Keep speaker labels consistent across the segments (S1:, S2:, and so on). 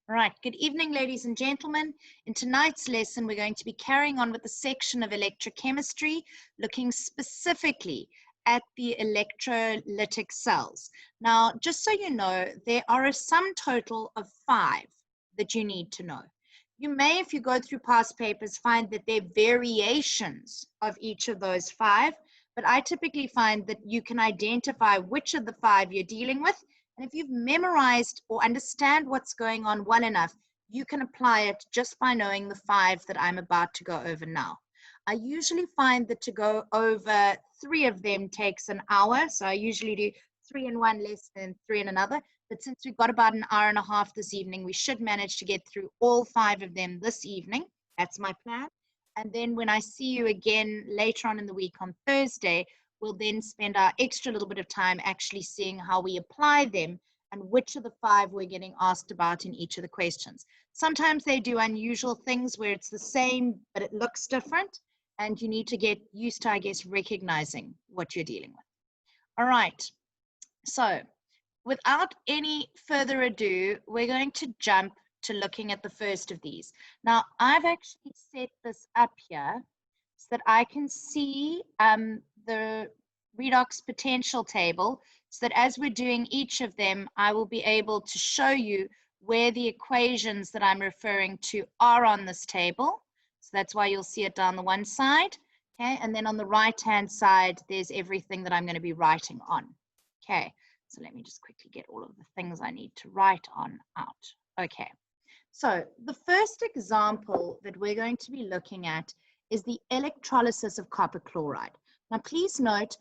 S1: All right, good evening, ladies and gentlemen. In tonight's lesson, we're going to be carrying on with the section of electrochemistry, looking specifically at the electrolytic cells. Now, just so you know, there are a sum total of 5 that you need to know. You may, if you go through past papers, find that there are variations of each of those 5, but I typically find that you can identify which of the 5 you're dealing with. And if you've memorized or understand what's going on well enough, you can apply it just by knowing the 5 that I'm about to go over now. I usually find that to go over 3 of them takes an hour. So I usually do 3 in one lesson and 3 in another. But since we've got about an hour and a half this evening, we should manage to get through all 5 of them this evening. That's my plan. And then when I see you again later on in the week on Thursday, we'll then spend our extra little bit of time actually seeing how we apply them and which of the 5 we're getting asked about in each of the questions. Sometimes they do unusual things where it's the same, but it looks different, and you need to get used to, I guess, recognizing what you're dealing with. All right, so without any further ado, we're going to jump to looking at the first of these. Now, I've actually set this up here so that I can see the redox potential table, so that as we're doing each of them, I will be able to show you where the equations that I'm referring to are on this table. So that's why you'll see it down the one side. Okay, and then on the right-hand side, there's everything that I'm going to be writing on. Okay, so let me just quickly get all of the things I need to write on out. Okay, so the first example that we're going to be looking at is the electrolysis of copper chloride. Now, please note,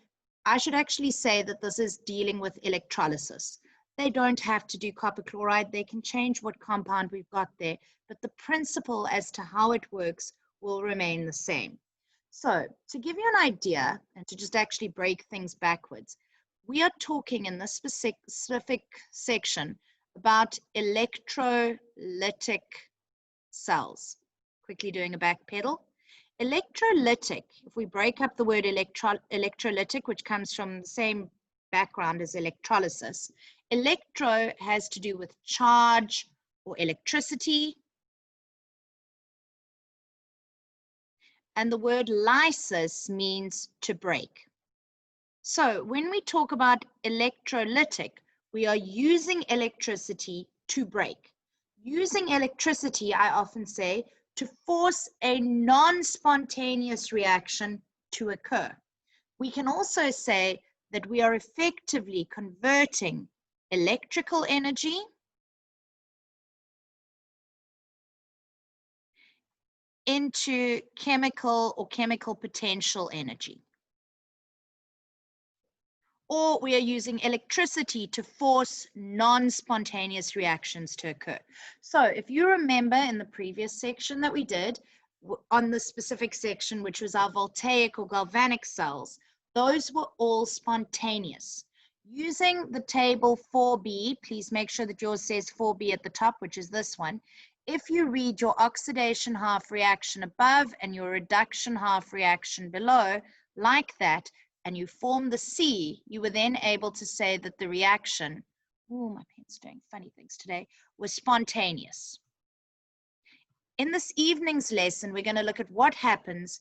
S1: I should actually say that this is dealing with electrolysis. They don't have to do copper chloride. They can change what compound we've got there, but the principle as to how it works will remain the same. So to give you an idea and to just actually break things backwards, we are talking in this specific section about electrolytic cells. Quickly doing a back pedal. Electrolytic, if we break up the word electrolytic, which comes from the same background as electrolysis, electro has to do with charge or electricity. And the word lysis means to break. So when we talk about electrolytic, we are using electricity to break. Using electricity, I often say, to force a non-spontaneous reaction to occur. We can also say that we are effectively converting electrical energy into chemical or chemical potential energy. Or we are using electricity to force non-spontaneous reactions to occur. So if you remember in the previous section that we did, on the specific section, which was our voltaic or galvanic cells, those were all spontaneous. Using the table 4b, please make sure that yours says 4b at the top, which is this one. If you read your oxidation half reaction above and your reduction half reaction below, like that, and you form the C, you were then able to say that the reaction, oh, my pen's doing funny things today, was spontaneous. In this evening's lesson, we're going to look at what happens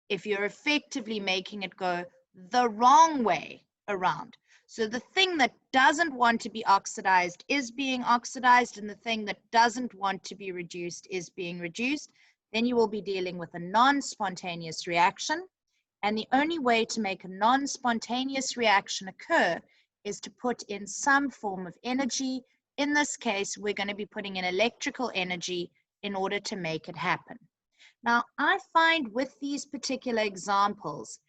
S1: if you're effectively making it go the wrong way around. So the thing that doesn't want to be oxidized is being oxidized, and the thing that doesn't want to be reduced is being reduced. Then you will be dealing with a non-spontaneous reaction. And the only way to make a non-spontaneous reaction occur is to put in some form of energy. In this case, we're going to be putting in electrical energy in order to make it happen. Now, I find with these particular examples,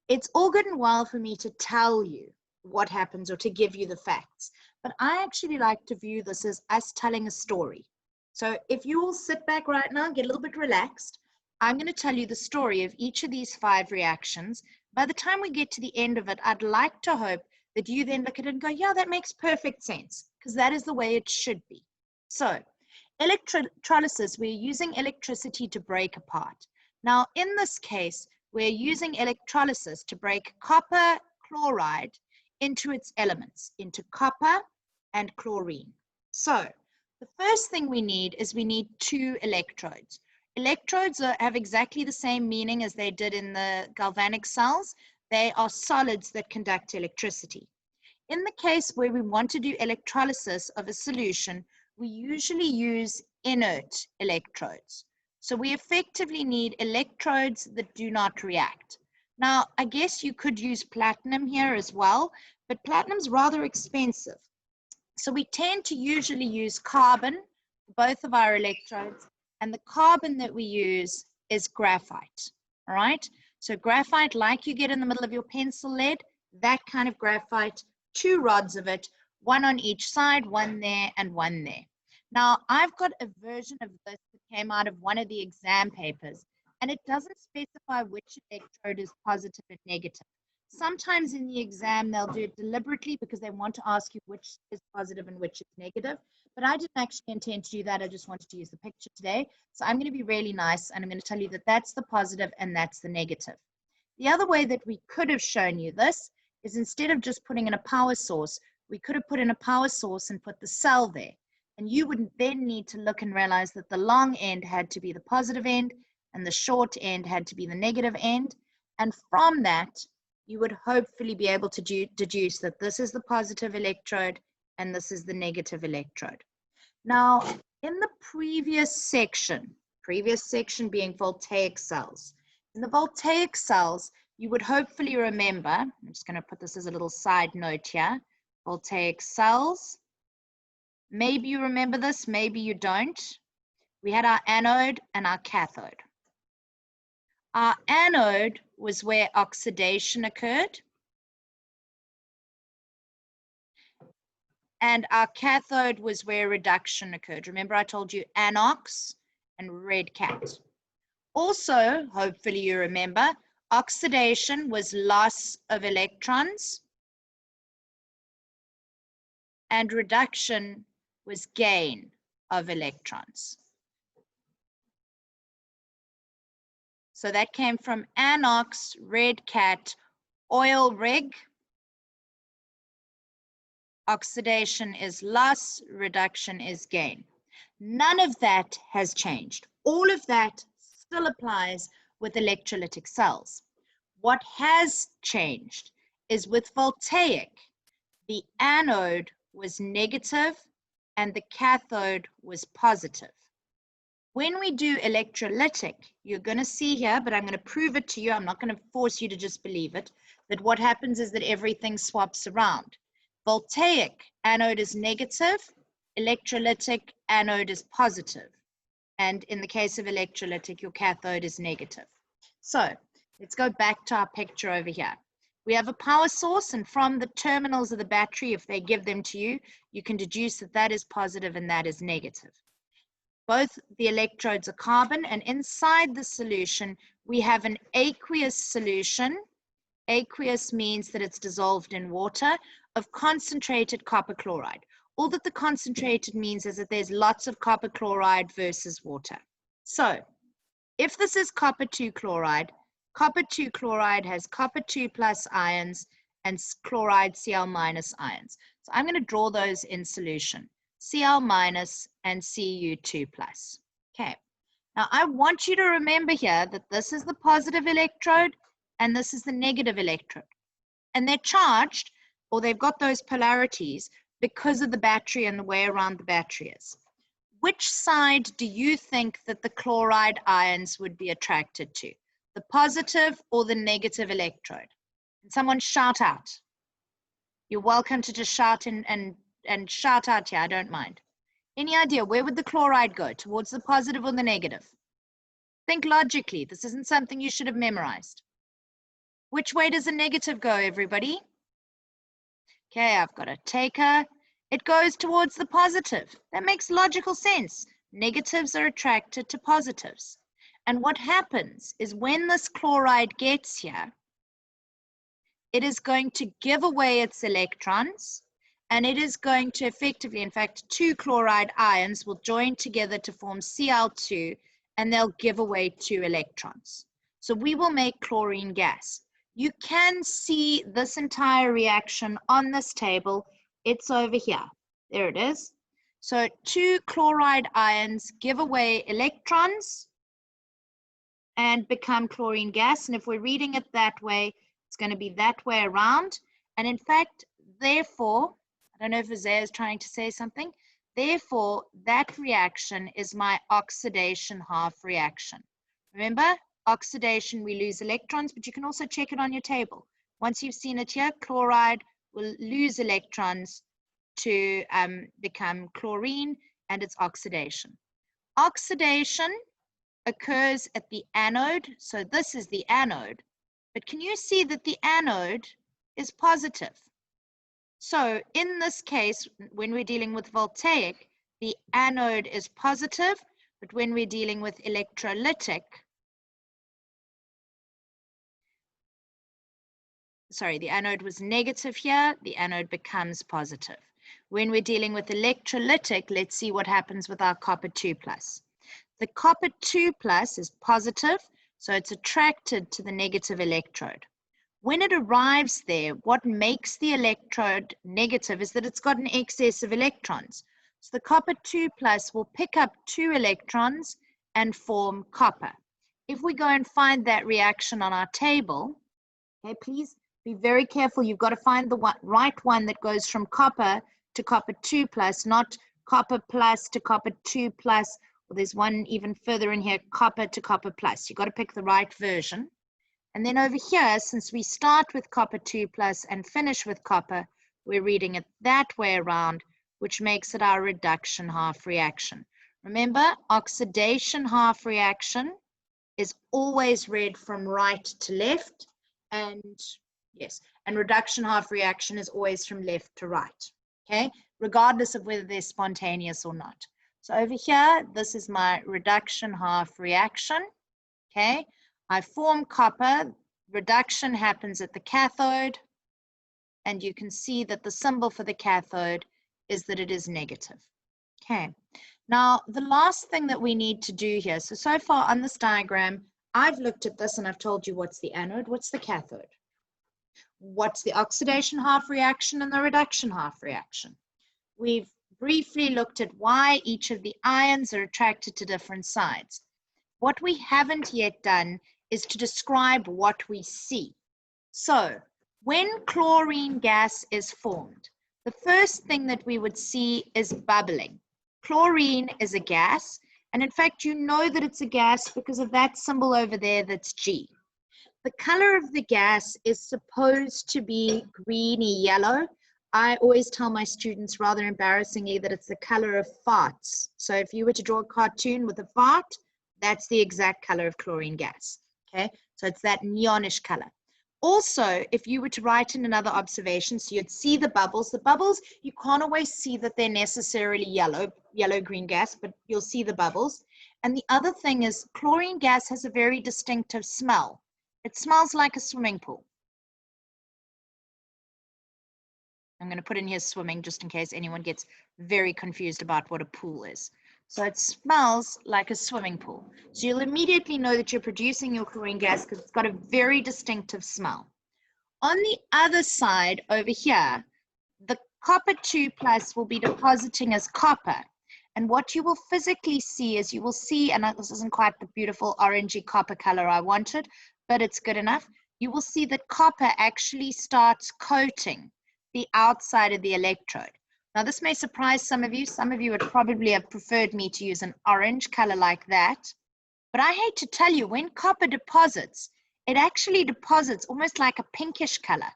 S1: it's all good and well for me to tell you what happens or to give you the facts, but I actually like to view this as us telling a story. So if you all sit back right now, get a little bit relaxed, I'm going to tell you the story of each of these 5 reactions. By the time we get to the end of it, I'd like to hope that you then look at it and go, yeah, that makes perfect sense, because that is the way it should be. So electrolysis, we're using electricity to break apart. Now, in this case, we're using electrolysis to break copper chloride into its elements, into copper and chlorine. So The first thing we need is we need two electrodes. Electrodes have exactly the same meaning as they did in the galvanic cells. They are solids that conduct electricity. In the case where we want to do electrolysis of a solution, we usually use inert electrodes. So we effectively need electrodes that do not react. Now, I guess you could use platinum here as well, but platinum's rather expensive. So we tend to usually use carbon, both of our electrodes, and the carbon that we use is graphite, all right? So graphite, like you get in the middle of your pencil lead, that kind of graphite, 2 rods of it, 1 on each side, 1 there and 1 there. Now, I've got a version of this that came out of one of the exam papers, and it doesn't specify which electrode is positive and negative. Sometimes in the exam, they'll do it deliberately because they want to ask you which is positive and which is negative. But I didn't actually intend to do that. I just wanted to use the picture today. So I'm going to be really nice, and I'm going to tell you that that's the positive and that's the negative. The other way that we could have shown you this is instead of just putting in a power source, we could have put in a power source and put the cell there. And you would then need to look and realize that the long end had to be the positive end and the short end had to be the negative end. And from that, you would hopefully be able to deduce that this is the positive electrode and this is the negative electrode. Now, in the previous section being voltaic cells, in the voltaic cells, you would hopefully remember, I'm just going to put this as a little side note here, voltaic cells. Maybe you remember this, maybe you don't. We had our anode and our cathode. Our anode was where oxidation occurred. And our cathode was where reduction occurred. Remember I told you anox and red cat. Also, hopefully you remember, oxidation was loss of electrons and reduction was gain of electrons. So that came from anox, red cat, oil rig. Oxidation is loss, reduction is gain. None of that has changed. All of that still applies with electrolytic cells. What has changed is with voltaic, the anode was negative and the cathode was positive. When we do electrolytic, you're going to see here, but I'm going to prove it to you. I'm not going to force you to just believe it, that what happens is that everything swaps around. Voltaic, anode is negative. Electrolytic, anode is positive. And in the case of electrolytic, your cathode is negative. So let's go back to our picture over here. We have a power source, and from the terminals of the battery, if they give them to you, you can deduce that that is positive and that is negative. Both the electrodes are carbon, and inside the solution, we have an aqueous solution. Aqueous means that it's dissolved in water of concentrated copper chloride. All that the concentrated means is that there's lots of copper chloride versus water. So if this is copper 2 chloride has copper 2 plus ions and chloride Cl minus ions. So I'm going to draw those in solution. Cl minus and Cu2 plus. Okay. Now I want you to remember here that this is the positive electrode and this is the negative electrode. And they're charged, or they've got those polarities because of the battery and the way around the battery is. Which side do you think that the chloride ions would be attracted to? The positive or the negative electrode? Can someone shout out? You're welcome to just shout and shout out here, I don't mind. Any idea, where would the chloride go? Towards the positive or the negative? Think logically, this isn't something you should have memorized. Which way does the negative go, everybody? Okay, I've got a taker. It goes towards the positive. That makes logical sense. Negatives are attracted to positives. And what happens is when this chloride gets here, it is going to give away its electrons, and it is going to effectively, in fact, 2 chloride ions will join together to form Cl2, and they'll give away 2 electrons. So we will make chlorine gas. You can see this entire reaction on this table. It's over here. There it is. So 2 chloride ions give away electrons and become chlorine gas. And if we're reading it that way, it's going to be that way around. And in fact, therefore, I don't know if Isaiah is trying to say something. Therefore, that reaction is my oxidation half reaction. Remember, oxidation, we lose electrons, but you can also check it on your table. Once you've seen it here, chloride will lose electrons to become chlorine, and it's oxidation. Oxidation occurs at the anode, so this is the anode. But can you see that the anode is positive? So in this case, when we're dealing with voltaic, the anode is positive, but when we're dealing with electrolytic, sorry, the anode was negative here, the anode becomes positive. When we're dealing with electrolytic, let's see what happens with our copper 2+. The copper 2+ is positive, so it's attracted to the negative electrode. When it arrives there, what makes the electrode negative is that it's got an excess of electrons. So the copper 2+ will pick up 2 electrons and form copper. If we go and find that reaction on our table, okay, please be very careful. You've got to find the right one that goes from copper to copper 2+, not copper plus to copper 2+. Well, there's one even further in here, copper to copper plus. You've got to pick the right version. And then over here, since we start with copper 2+ and finish with copper, we're reading it that way around, which makes it our reduction half reaction. Remember, oxidation half reaction is always read from right to left, and yes, and reduction half reaction is always from left to right, okay, regardless of whether they're spontaneous or not. So over here, this is my reduction half reaction, okay. I form copper, reduction happens at the cathode, and you can see that the symbol for the cathode is that it is negative. Okay, now the last thing that we need to do here, so far on this diagram, I've looked at this and I've told you what's the anode, what's the cathode, what's the oxidation half reaction and the reduction half reaction. We've briefly looked at why each of the ions are attracted to different sides. What we haven't yet done is to describe what we see. So when chlorine gas is formed, the first thing that we would see is bubbling. Chlorine is a gas, and in fact, you know that it's a gas because of that symbol over there that's G. The color of the gas is supposed to be greeny yellow. I always tell my students, rather embarrassingly, that it's the color of farts. So if you were to draw a cartoon with a fart, that's the exact color of chlorine gas. Okay, so it's that neonish color. Also, if you were to write in another observation, so you'd see the bubbles. The bubbles, you can't always see that they're necessarily yellow-green gas, but you'll see the bubbles. And the other thing is chlorine gas has a very distinctive smell. It smells like a swimming pool. I'm going to put in here swimming just in case anyone gets very confused about what a pool is. So it smells like a swimming pool. So you'll immediately know that you're producing your chlorine gas because it's got a very distinctive smell. On the other side over here, the copper 2+ will be depositing as copper. And what you will physically see is you will see, and this isn't quite the beautiful orangey copper color I wanted, but it's good enough. You will see that copper actually starts coating the outside of the electrode. Now, this may surprise some of you. Some of you would probably have preferred me to use an orange color like that. But I hate to tell you, when copper deposits, it actually deposits almost like a pinkish color,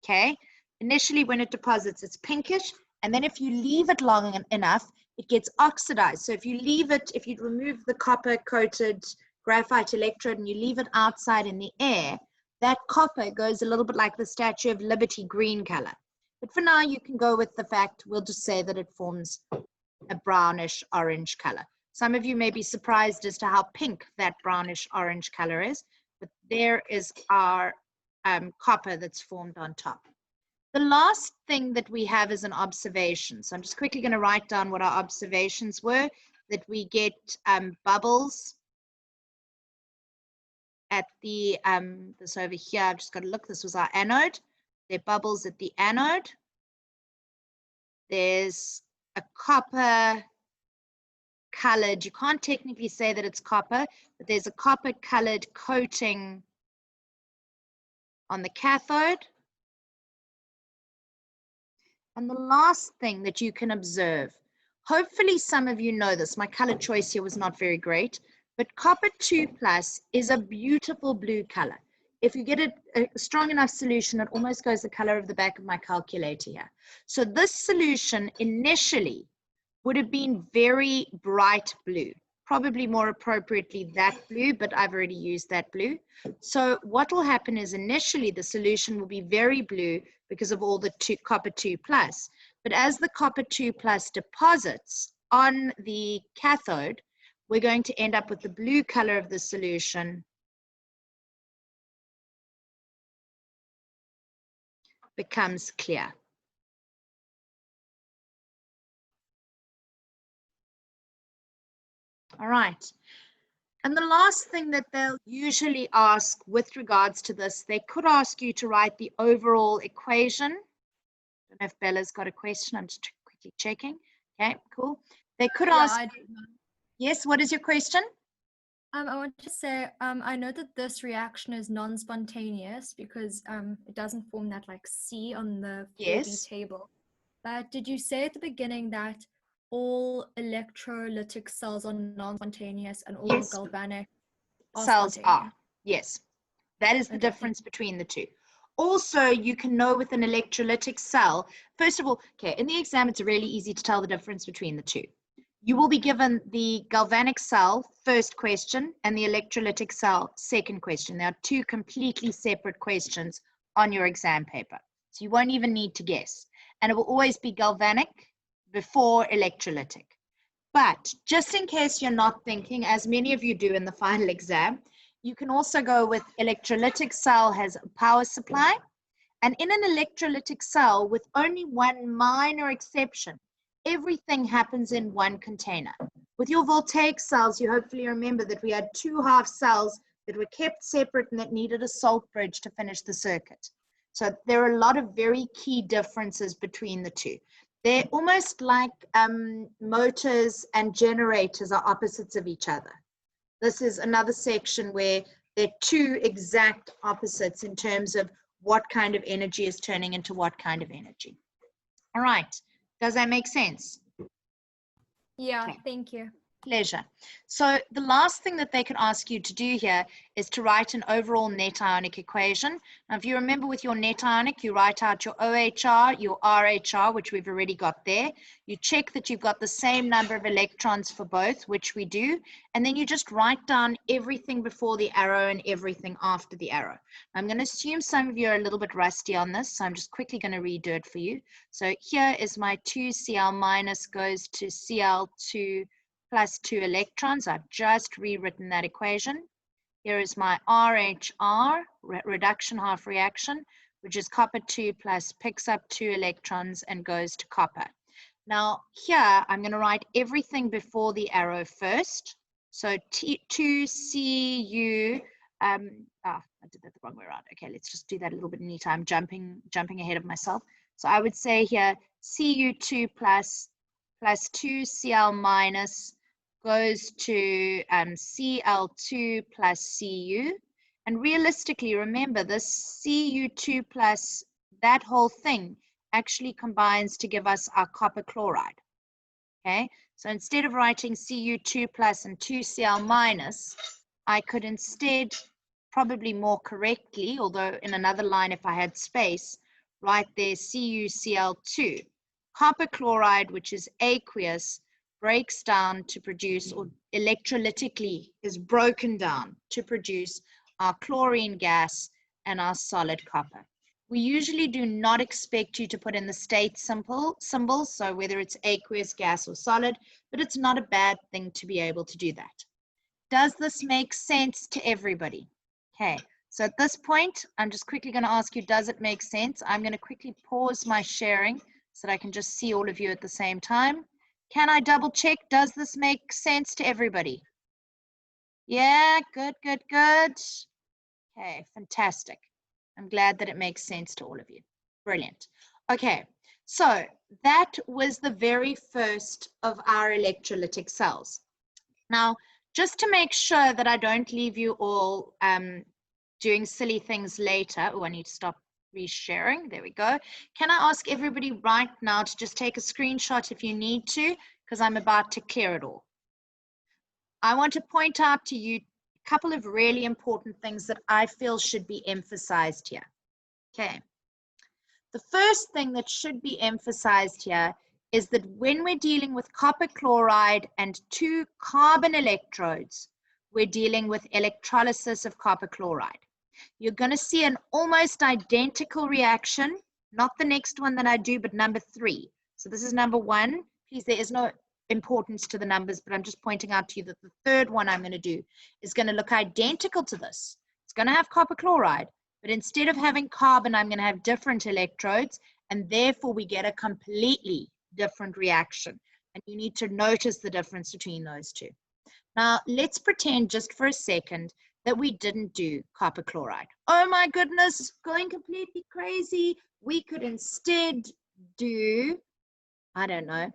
S1: okay? Initially, when it deposits, it's pinkish. And then if you leave it long enough, it gets oxidized. So if you leave it, if you remove the copper-coated graphite electrode and you leave it outside in the air, that copper goes a little bit like the Statue of Liberty green color. But for now, you can go with the fact, we'll just say that it forms a brownish orange color. Some of you may be surprised as to how pink that brownish orange color is, but there is our copper that's formed on top. The last thing that we have is an observation. So I'm just quickly going to write down what our observations were, that we get bubbles at the, this over here, I've just got to look, this was our anode. There are bubbles at the anode. There's a copper colored, you can't technically say that it's copper, but there's a copper colored coating on the cathode. And the last thing that you can observe, hopefully some of you know this, my color choice here was not very great, but copper 2 plus is a beautiful blue color. If you get a strong enough solution, it almost goes the color of the back of my calculator here. So this solution initially would have been very bright blue, probably more appropriately that blue, but I've already used that blue. So what will happen is initially the solution will be very blue because of all the copper 2 plus. But as the copper 2 plus deposits on the cathode, we're going to end up with the blue color of the solution becomes clear. All right. And the last thing that they'll usually ask with regards to this, they could ask you to write the overall equation. I don't know if Bella's got a question. I'm just quickly checking. Okay, cool. They could ask. Yes, what is your question?
S2: I want to say, I know that this reaction is non-spontaneous because it doesn't form that like C on the 4B table. But did you say at the beginning that all electrolytic cells are non-spontaneous and all galvanic
S1: cells are? Yes, that is the difference between the two. Also, you can know with an electrolytic cell, first of all, okay, in the exam, it's really easy to tell the difference between the two. You will be given the galvanic cell, first question, and the electrolytic cell, second question. There are two completely separate questions on your exam paper. So you won't even need to guess. And it will always be galvanic before electrolytic. But just in case you're not thinking, as many of you do in the final exam, you can also go with electrolytic cell has a power supply. And in an electrolytic cell, with only one minor exception, everything happens in one container. With your voltaic cells, you hopefully remember that we had two half cells that were kept separate and that needed a salt bridge to finish the circuit. So there are a lot of very key differences between the two. They're almost like motors and generators are opposites of each other. This is another section where they're two exact opposites in terms of what kind of energy is turning into what kind of energy. All right. Does that make sense?
S2: Yeah, okay. Thank you.
S1: Pleasure. So the last thing that they could ask you to do here is to write an overall net ionic equation. Now, if you remember with your net ionic, you write out your OHR, your RHR, which we've already got there. You check that you've got the same number of electrons for both, which we do. And then you just write down everything before the arrow and everything after the arrow. I'm going to assume some of you are a little bit rusty on this, so I'm just quickly going to redo it for you. So here is my 2Cl minus goes to Cl2 plus 2 electrons. I've just rewritten that equation. Here is my RHR, reduction half reaction, which is copper 2 plus picks up 2 electrons and goes to copper. Now here, I'm going to write everything before the arrow first. So 2Cu, I did that the wrong way around. Okay, let's just do that a little bit neater. I'm jumping ahead of myself. So I would say here, Cu2 plus 2Cl minus goes to Cl2 plus Cu. And realistically, remember this Cu2 plus that whole thing actually combines to give us our copper chloride. Okay, so instead of writing Cu2 plus and 2Cl minus, I could instead, probably more correctly, although in another line if I had space, write there CuCl2. Copper chloride, which is aqueous, breaks down to produce, or electrolytically is broken down to produce our chlorine gas and our solid copper. We usually do not expect you to put in the state symbols, so whether it's aqueous, gas, or solid, but it's not a bad thing to be able to do that. Does this make sense to everybody? Okay, so at this point, I'm just quickly going to ask you, does it make sense? I'm going to quickly pause my sharing so that I can just see all of you at the same time. Can I double check? Does this make sense to everybody? Yeah, good, good, good. Okay, fantastic. I'm glad that it makes sense to all of you. Brilliant. Okay, So that was the very first of our electrolytic cells. Now, just to make sure that I don't leave you all doing silly things later. Oh, I need to stop resharing. There we go. Can I ask everybody right now to just take a screenshot if you need to, because I'm about to clear it all. I want to point out to you a couple of really important things that I feel should be emphasized here. Okay. The first thing that should be emphasized here is that when we're dealing with copper chloride and 2 carbon electrodes, we're dealing with electrolysis of copper chloride. You're going to see an almost identical reaction, not the next one that I do, but number 3. So this is number 1. Please, there is no importance to the numbers, but I'm just pointing out to you that the third one I'm going to do is going to look identical to this. It's going to have copper chloride, but instead of having carbon, I'm going to have different electrodes, and therefore we get a completely different reaction. And you need to notice the difference between those two. Now, let's pretend just for a second that we didn't do copper chloride. Oh my goodness, going completely crazy. We could instead do, I don't know,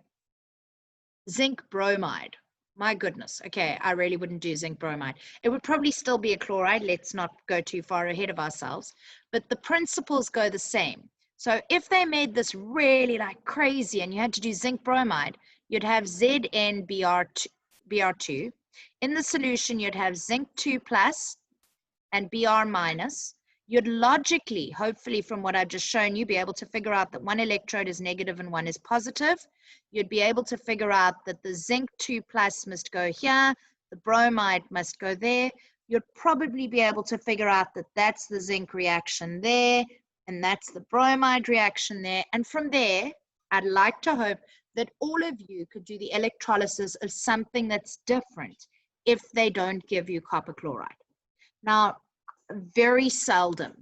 S1: zinc bromide. My goodness. Okay, I really wouldn't do zinc bromide. It would probably still be a chloride. Let's not go too far ahead of ourselves. But the principles go the same. So if they made this really like crazy and you had to do zinc bromide, you'd have ZnBr2. In the solution, you'd have zinc 2 plus and Br minus. You'd logically, hopefully from what I've just shown you, be able to figure out that one electrode is negative and one is positive. You'd be able to figure out that the zinc 2 plus must go here, the bromide must go there. You'd probably be able to figure out that that's the zinc reaction there, and that's the bromide reaction there. And from there, I'd like to hope that all of you could do the electrolysis of something that's different if they don't give you copper chloride. Now, very seldom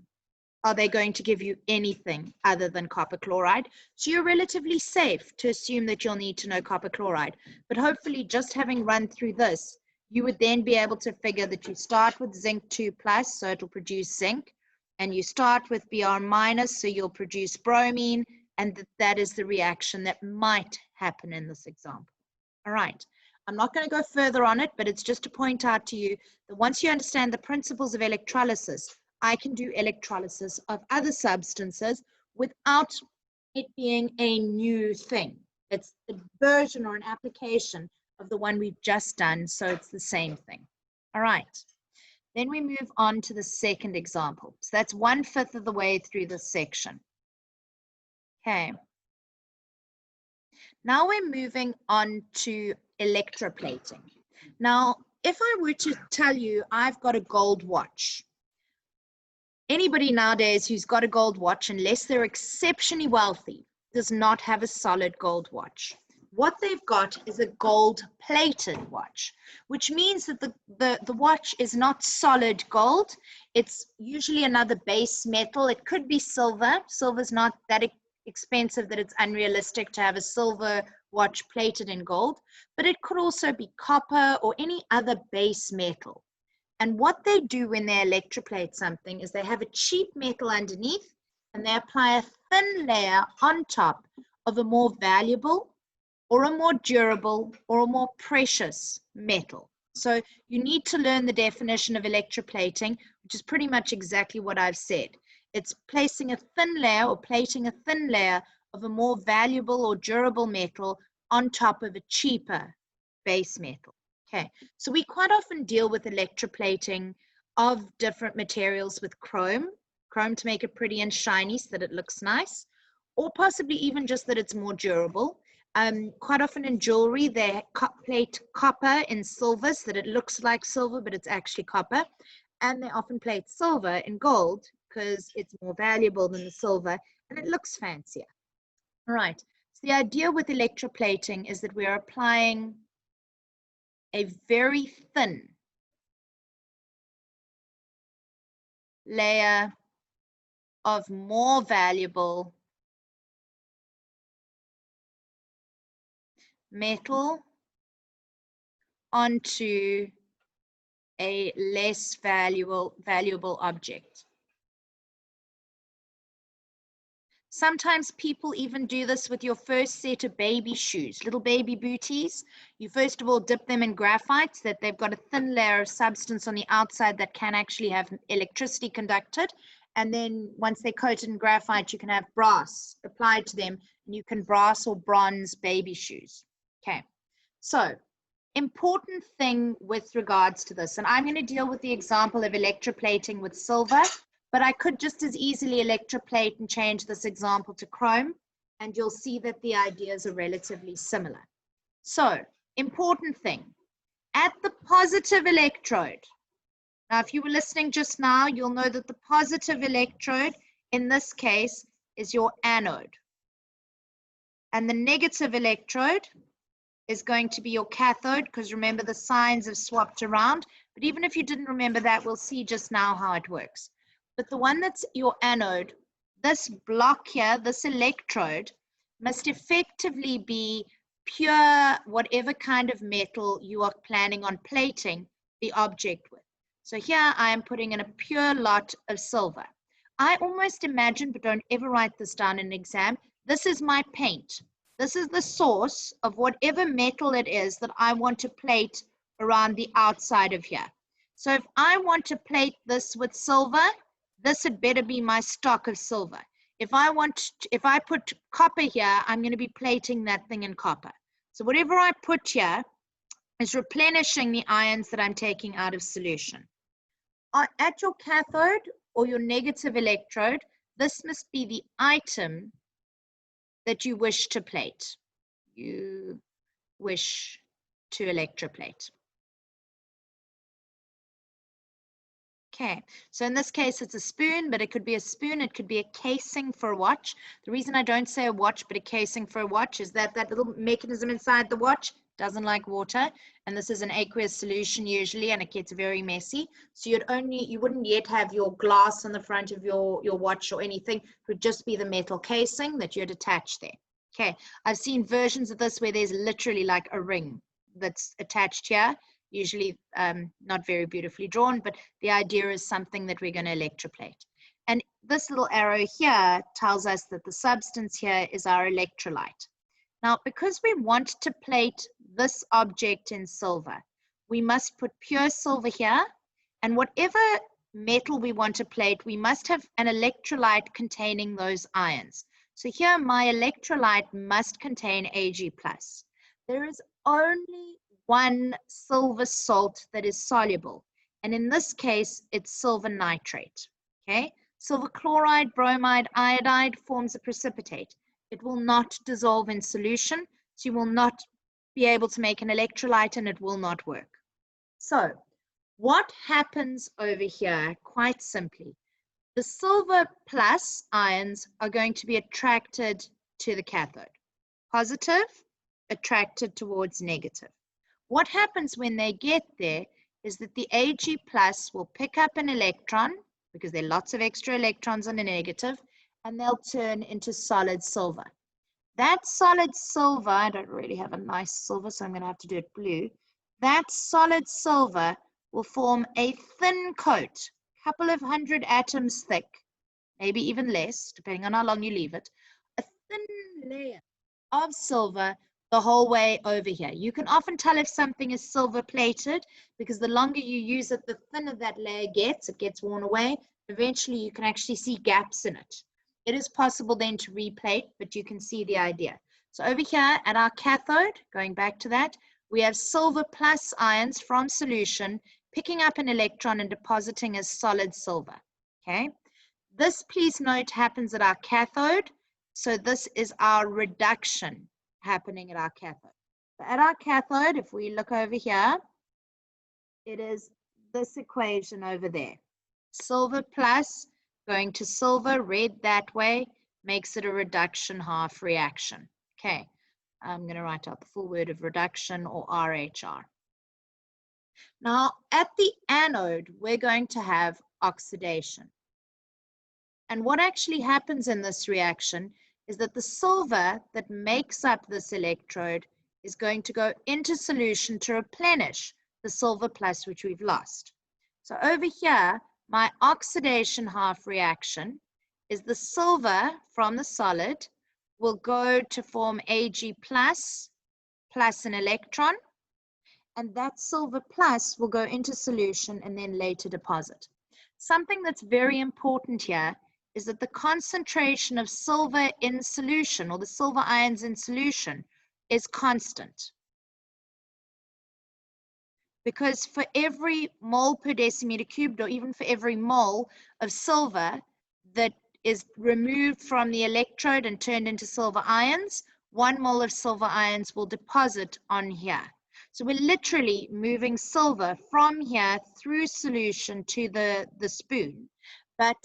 S1: are they going to give you anything other than copper chloride. So you're relatively safe to assume that you'll need to know copper chloride. But hopefully just having run through this, you would then be able to figure that you start with zinc 2 plus, so it'll produce zinc. And you start with Br minus, so you'll produce bromine. And that is the reaction that might happen in this example. All right. I'm not going to go further on it, but it's just to point out to you that once you understand the principles of electrolysis, I can do electrolysis of other substances without it being a new thing. It's a version or an application of the one we've just done, so it's the same thing. All right. Then we move on to the second example. So that's 1/5 of the way through this section. Okay. Now we're moving on to electroplating. Now, if I were to tell you I've got a gold watch, anybody nowadays who's got a gold watch, unless they're exceptionally wealthy, does not have a solid gold watch. What they've got is a gold-plated watch, which means that the watch is not solid gold. It's usually another base metal. It could be silver. Silver's not that expensive that it's unrealistic to have a silver watch plated in gold, but it could also be copper or any other base metal. And what they do when they electroplate something is they have a cheap metal underneath and they apply a thin layer on top of a more valuable or a more durable or a more precious metal. So you need to learn the definition of electroplating, which is pretty much exactly what I've said. It's placing a thin layer or plating a thin layer of a more valuable or durable metal on top of a cheaper base metal. Okay, so we quite often deal with electroplating of different materials with chrome to make it pretty and shiny so that it looks nice, or possibly even just that it's more durable. Quite often in jewelry, they plate copper in silver so that it looks like silver, but it's actually copper. And they often plate silver in gold because it's more valuable than the silver and it looks fancier. All right, so the idea with electroplating is that we're applying a very thin layer of more valuable metal onto a less valuable object. Sometimes people even do this with your first set of baby shoes, little baby booties. You first of all dip them in graphite so that they've got a thin layer of substance on the outside that can actually have electricity conducted. And then once they're coated in graphite, you can have brass applied to them, and you can brass or bronze baby shoes. Okay, so important thing with regards to this, and I'm going to deal with the example of electroplating with silver, but I could just as easily electroplate and change this example to chrome, and you'll see that the ideas are relatively similar. So, important thing, at the positive electrode, now if you were listening just now, you'll know that the positive electrode in this case is your anode, and the negative electrode is going to be your cathode, because remember the signs have swapped around. But even if you didn't remember that, we'll see just now how it works. But the one that's your anode, this block here, this electrode, must effectively be pure whatever kind of metal you are planning on plating the object with. So here I am putting in a pure lot of silver. I almost imagine, but don't ever write this down in an exam, this is my paint. This is the source of whatever metal it is that I want to plate around the outside of here. So if I want to plate this with silver, this had better be my stock of silver. If I put copper here, I'm going to be plating that thing in copper. So whatever I put here is replenishing the ions that I'm taking out of solution. At your cathode or your negative electrode, this must be the item that you wish to plate. You wish to electroplate. Okay, so in this case, it's a spoon, but it could be a spoon, it could be a casing for a watch. The reason I don't say a watch, but a casing for a watch is that that little mechanism inside the watch doesn't like water, and this is an aqueous solution usually, and it gets very messy. So you wouldn't yet have your glass on the front of your watch or anything. It would just be the metal casing that you'd attach there. Okay, I've seen versions of this where there's literally like a ring that's attached here, usually not very beautifully drawn, but the idea is something that we're going to electroplate. And this little arrow here tells us that the substance here is our electrolyte. Now, because we want to plate this object in silver, we must put pure silver here, and whatever metal we want to plate, we must have an electrolyte containing those ions. So here, my electrolyte must contain Ag+. There is only one silver salt that is soluble, and in this case, it's silver nitrate, okay? Silver chloride, bromide, iodide forms a precipitate. It will not dissolve in solution, so you will not be able to make an electrolyte, and it will not work. So what happens over here, quite simply, the silver plus ions are going to be attracted to the cathode. Positive, attracted towards negative. What happens when they get there is that the Ag plus will pick up an electron, because there are lots of extra electrons on a negative, and they'll turn into solid silver. That solid silver, I don't really have a nice silver, so I'm going to have to do it blue. That solid silver will form a thin coat, a couple of 100 atoms thick, maybe even less, depending on how long you leave it, a thin layer of silver the whole way over here. You can often tell if something is silver plated because the longer you use it, the thinner that layer gets. It gets worn away. Eventually, you can actually see gaps in it. It is possible then to replate, but you can see the idea. So over here at our cathode, going back to that, we have silver plus ions from solution picking up an electron and depositing as solid silver. Okay. This, please note, happens at our cathode. So this is our reduction happening at our cathode. So at our cathode, if we look over here, it is this equation over there. Silver plus going to silver, red that way, makes it a reduction half reaction. Okay, I'm going to write out the full word of reduction, or RHR. Now, at the anode, we're going to have oxidation. And what actually happens in this reaction is that the silver that makes up this electrode is going to go into solution to replenish the silver plus which we've lost. So over here, my oxidation half reaction is the silver from the solid will go to form Ag plus an electron, and that silver plus will go into solution and then later deposit. Something that's very important here is that the concentration of silver in solution, or the silver ions in solution, is constant. Because for every mole per decimeter cubed, or even for every mole of silver that is removed from the electrode and turned into silver ions, 1 mole of silver ions will deposit on here. So we're literally moving silver from here through solution to the spoon. But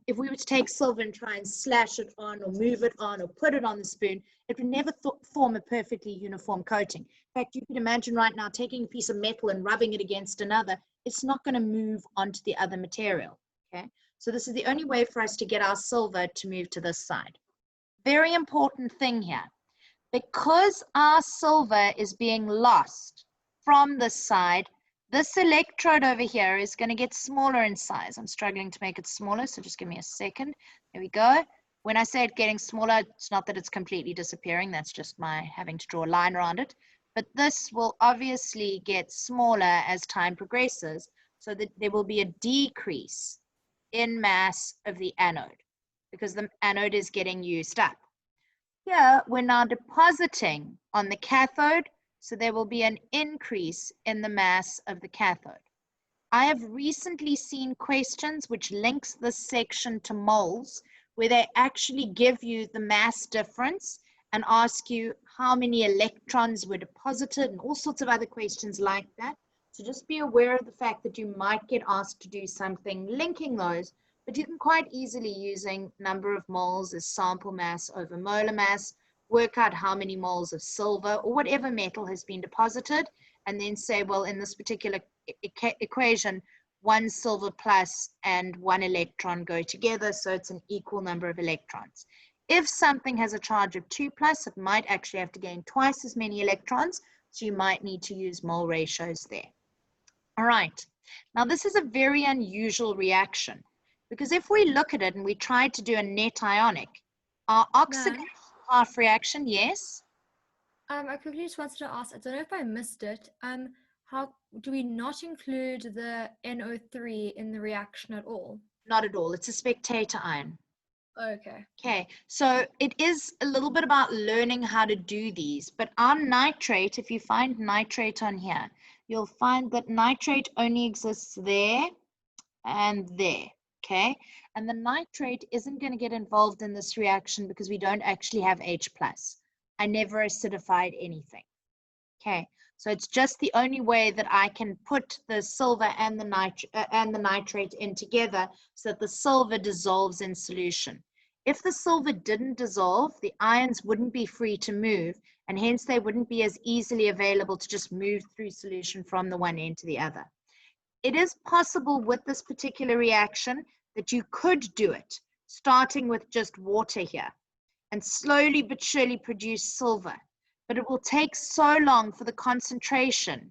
S1: if we were to take silver and try and slash it on or move it on or put it on the spoon, it would never form a perfectly uniform coating. In fact, you could imagine right now taking a piece of metal and rubbing it against another. It's not going to move onto the other material. Okay, so this is the only way for us to get our silver to move to this side. Very important thing here. Because our silver is being lost from this side, this electrode over here is going to get smaller in size. I'm struggling to make it smaller, so just give me a second. There we go. When I say it getting smaller, it's not that it's completely disappearing. That's just my having to draw a line around it. But this will obviously get smaller as time progresses, so that there will be a decrease in mass of the anode because the anode is getting used up. Here, we're now depositing on the cathode, so there will be an increase in the mass of the cathode. I have recently seen questions which links this section to moles, where they actually give you the mass difference and ask you how many electrons were deposited and all sorts of other questions like that. So just be aware of the fact that you might get asked to do something linking those, but you can quite easily, using number of moles as sample mass over molar mass, work out how many moles of silver or whatever metal has been deposited, and then say, well, in this particular equation, 1 silver plus and 1 electron go together, so it's an equal number of electrons. If something has a charge of 2 plus, it might actually have to gain twice as many electrons, so you might need to use mole ratios there. All right, now this is a very unusual reaction, because if we look at it and we try to do a net ionic, our oxidation half reaction, yes?
S2: I quickly just wanted to ask, I don't know if I missed it, how do we not include the NO3 in the reaction at all?
S1: Not at all. It's a spectator ion.
S2: Okay.
S1: Okay, so it is a little bit about learning how to do these, but on nitrate, if you find nitrate on here, you'll find that nitrate only exists there and there, okay? And the nitrate isn't going to get involved in this reaction because we don't actually have H+. I never acidified anything, okay? So it's just the only way that I can put the silver and the nitrate in together so that the silver dissolves in solution. If the silver didn't dissolve, the ions wouldn't be free to move, and hence they wouldn't be as easily available to just move through solution from the one end to the other. It is possible with this particular reaction that you could do it, starting with just water here, and slowly but surely produce silver. But it will take so long for the concentration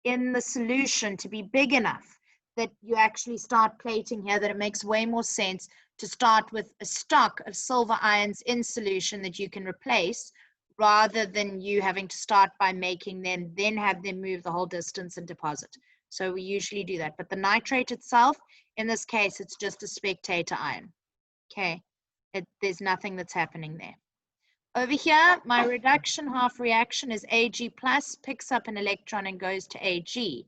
S1: in the solution to be big enough that you actually start plating here that it makes way more sense to start with a stock of silver ions in solution that you can replace, rather than you having to start by making them, then have them move the whole distance and deposit. So we usually do that. But the nitrate itself, in this case, it's just a spectator ion. Okay, there's nothing that's happening there. Over here, my reduction half reaction is Ag plus, picks up an electron and goes to Ag.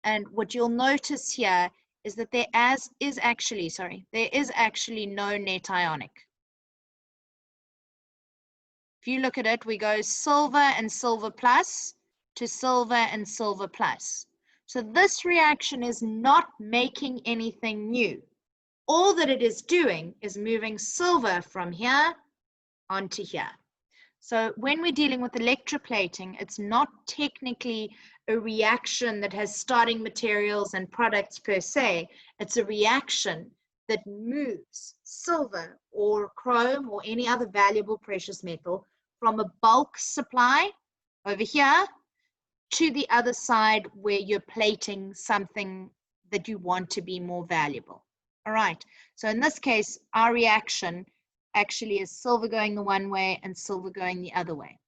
S1: And what you'll notice here is that there is actually no net ionic. If you look at it, we go silver and silver plus to silver and silver plus. So this reaction is not making anything new. All that it is doing is moving silver from here onto here. So when we're dealing with electroplating, it's not technically a reaction that has starting materials and products per se. It's a reaction that moves silver or chrome or any other valuable precious metal from a bulk supply over here to the other side where you're plating something that you want to be more valuable. All right, so in this case, our reaction actually is silver going the one way and silver going the other way.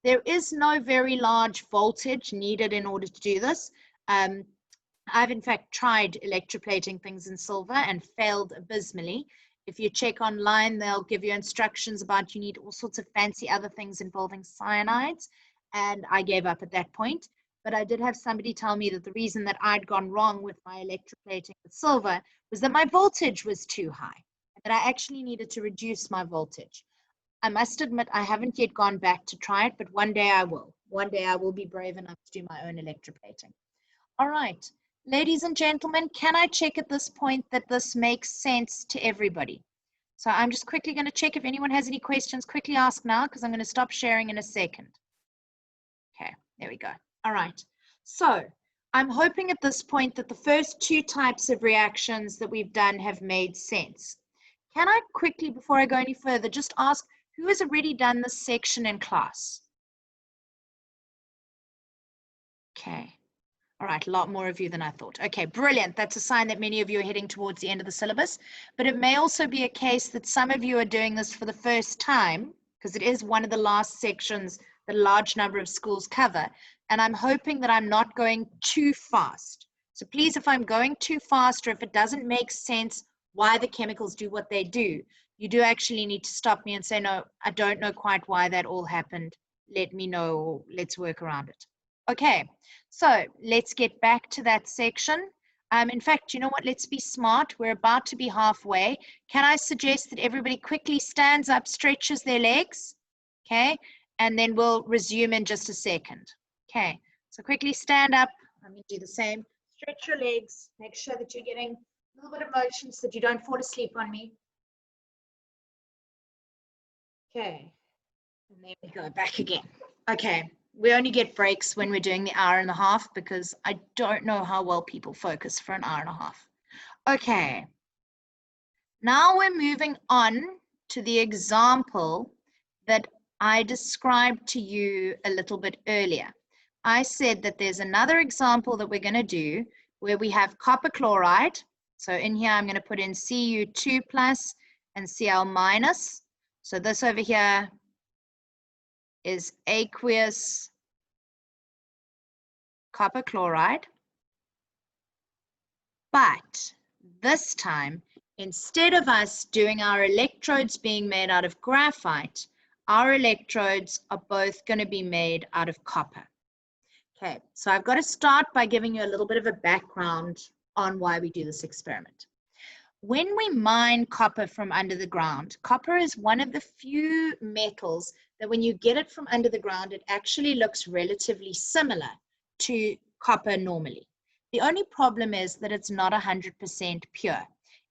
S1: There is no very large voltage needed in order to do this. I've in fact tried electroplating things in silver and failed abysmally. If you check online, they'll give you instructions about you need all sorts of fancy other things involving cyanides, and I gave up at that point. But I did have somebody tell me that the reason that I'd gone wrong with my electroplating with silver was that my voltage was too high, and that I actually needed to reduce my voltage. I must admit I haven't yet gone back to try it, but one day I will. One day I will be brave enough to do my own electroplating. All right, ladies and gentlemen, can I check at this point that this makes sense to everybody? So I'm just quickly going to check if anyone has any questions. Quickly ask now, because I'm going to stop sharing in a second. Okay, there we go. All right, so I'm hoping at this point that the first two types of reactions that we've done have made sense. Can I quickly, before I go any further, just ask who has already done this section in class? Okay. All right, a lot more of you than I thought. Okay, brilliant. That's a sign that many of you are heading towards the end of the syllabus. But it may also be a case that some of you are doing this for the first time, because it is one of the last sections that a large number of schools cover. And I'm hoping that I'm not going too fast. So please, if I'm going too fast or if it doesn't make sense why the chemicals do what they do, you do actually need to stop me and say, no, I don't know quite why that all happened. Let me know, or let's work around it. Okay, so let's get back to that section. In fact, you know what? Let's be smart. We're about to be halfway. Can I suggest that everybody quickly stands up, stretches their legs? Okay, and then we'll resume in just a second. Okay, so quickly stand up. I'm going to do the same. Stretch your legs. Make sure that you're getting a little bit of motion so that you don't fall asleep on me. Okay, and then we go back again. Okay, we only get breaks when we're doing the hour and a half because I don't know how well people focus for an hour and a half. Okay, now we're moving on to the example that I described to you a little bit earlier. I said that there's another example that we're going to do where we have copper chloride. So in here, I'm going to put in Cu2 plus and Cl minus. So this over here is aqueous copper chloride. But this time, instead of us doing our electrodes being made out of graphite, our electrodes are both going to be made out of copper. Okay, so I've got to start by giving you a little bit of a background on why we do this experiment. When we mine copper from under the ground, copper is one of the few metals that when you get it from under the ground, it actually looks relatively similar to copper normally. The only problem is that it's not 100% pure.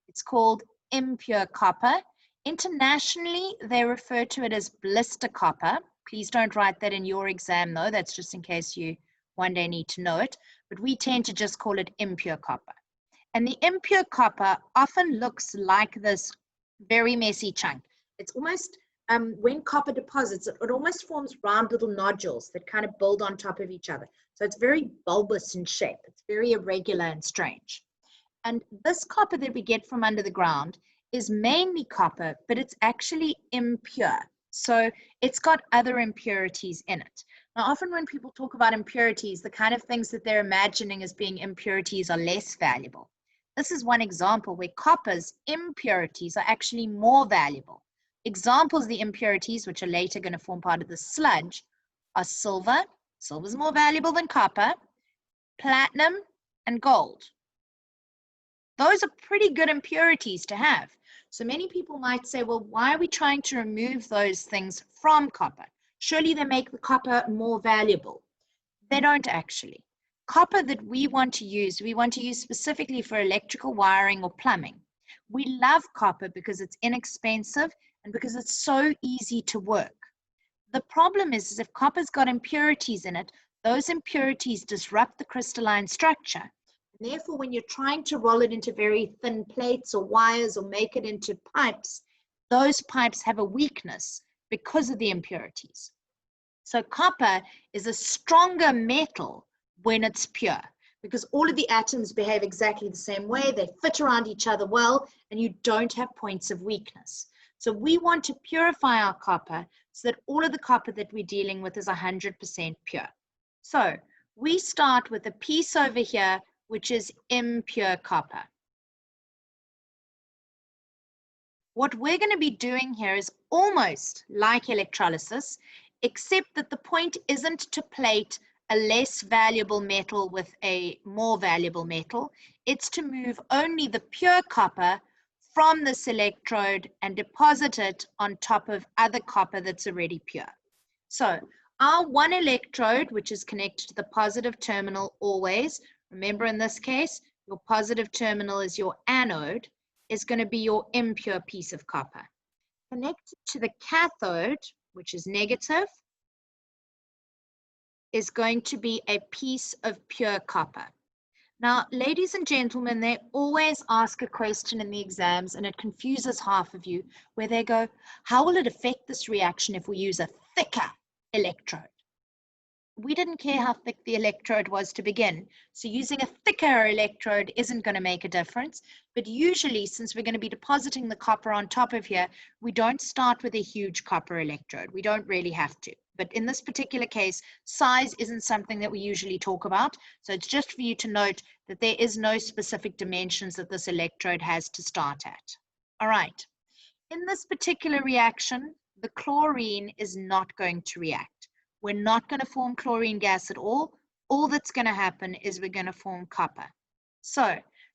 S1: It's called impure copper. Internationally, they refer to it as blister copper. Please don't write that in your exam, though. That's just in case you one day need to know it. But we tend to just call it impure copper. And the impure copper often looks like this very messy chunk. It's almost, when copper deposits, it almost forms round little nodules that kind of build on top of each other. So it's very bulbous in shape. It's very irregular and strange. And this copper that we get from under the ground is mainly copper, but it's actually impure. So it's got other impurities in it. Now, often when people talk about impurities, the kind of things that they're imagining as being impurities are less valuable. This is one example where copper's impurities are actually more valuable. Examples of the impurities, which are later going to form part of the sludge, are silver. Silver is more valuable than copper, platinum, and gold. Those are pretty good impurities to have. So many people might say, well, why are we trying to remove those things from copper? Surely they make the copper more valuable. They don't actually. Copper that we want to use specifically for electrical wiring or plumbing. We love copper because it's inexpensive and because it's so easy to work. The problem is if copper's got impurities in it, those impurities disrupt the crystalline structure. And therefore, when you're trying to roll it into very thin plates or wires or make it into pipes, those pipes have a weakness because of the impurities. So copper is a stronger metal when it's pure, because all of the atoms behave exactly the same way. They fit around each other well, and you don't have points of weakness. So we want to purify our copper so that all of the copper that we're dealing with is 100% pure. So we start with a piece over here, which is impure copper. What we're going to be doing here is almost like electrolysis, except that the point isn't to plate a less valuable metal with a more valuable metal. It's to move only the pure copper from this electrode and deposit it on top of other copper that's already pure. So our one electrode, which is connected to the positive terminal always, remember in this case, your positive terminal is your anode, is going to be your impure piece of copper. Connected to the cathode, which is negative, is going to be a piece of pure copper. Now, ladies and gentlemen, they always ask a question in the exams, and it confuses half of you, where they go, how will it affect this reaction if we use a thicker electrode? We didn't care how thick the electrode was to begin. So using a thicker electrode isn't going to make a difference. But usually, since we're going to be depositing the copper on top of here, we don't start with a huge copper electrode. We don't really have to. But in this particular case, size isn't something that we usually talk about. So it's just for you to note that there is no specific dimensions that this electrode has to start at. All right. In this particular reaction, the chlorine is not going to react. We're not going to form chlorine gas at all. All that's going to happen is we're going to form copper. So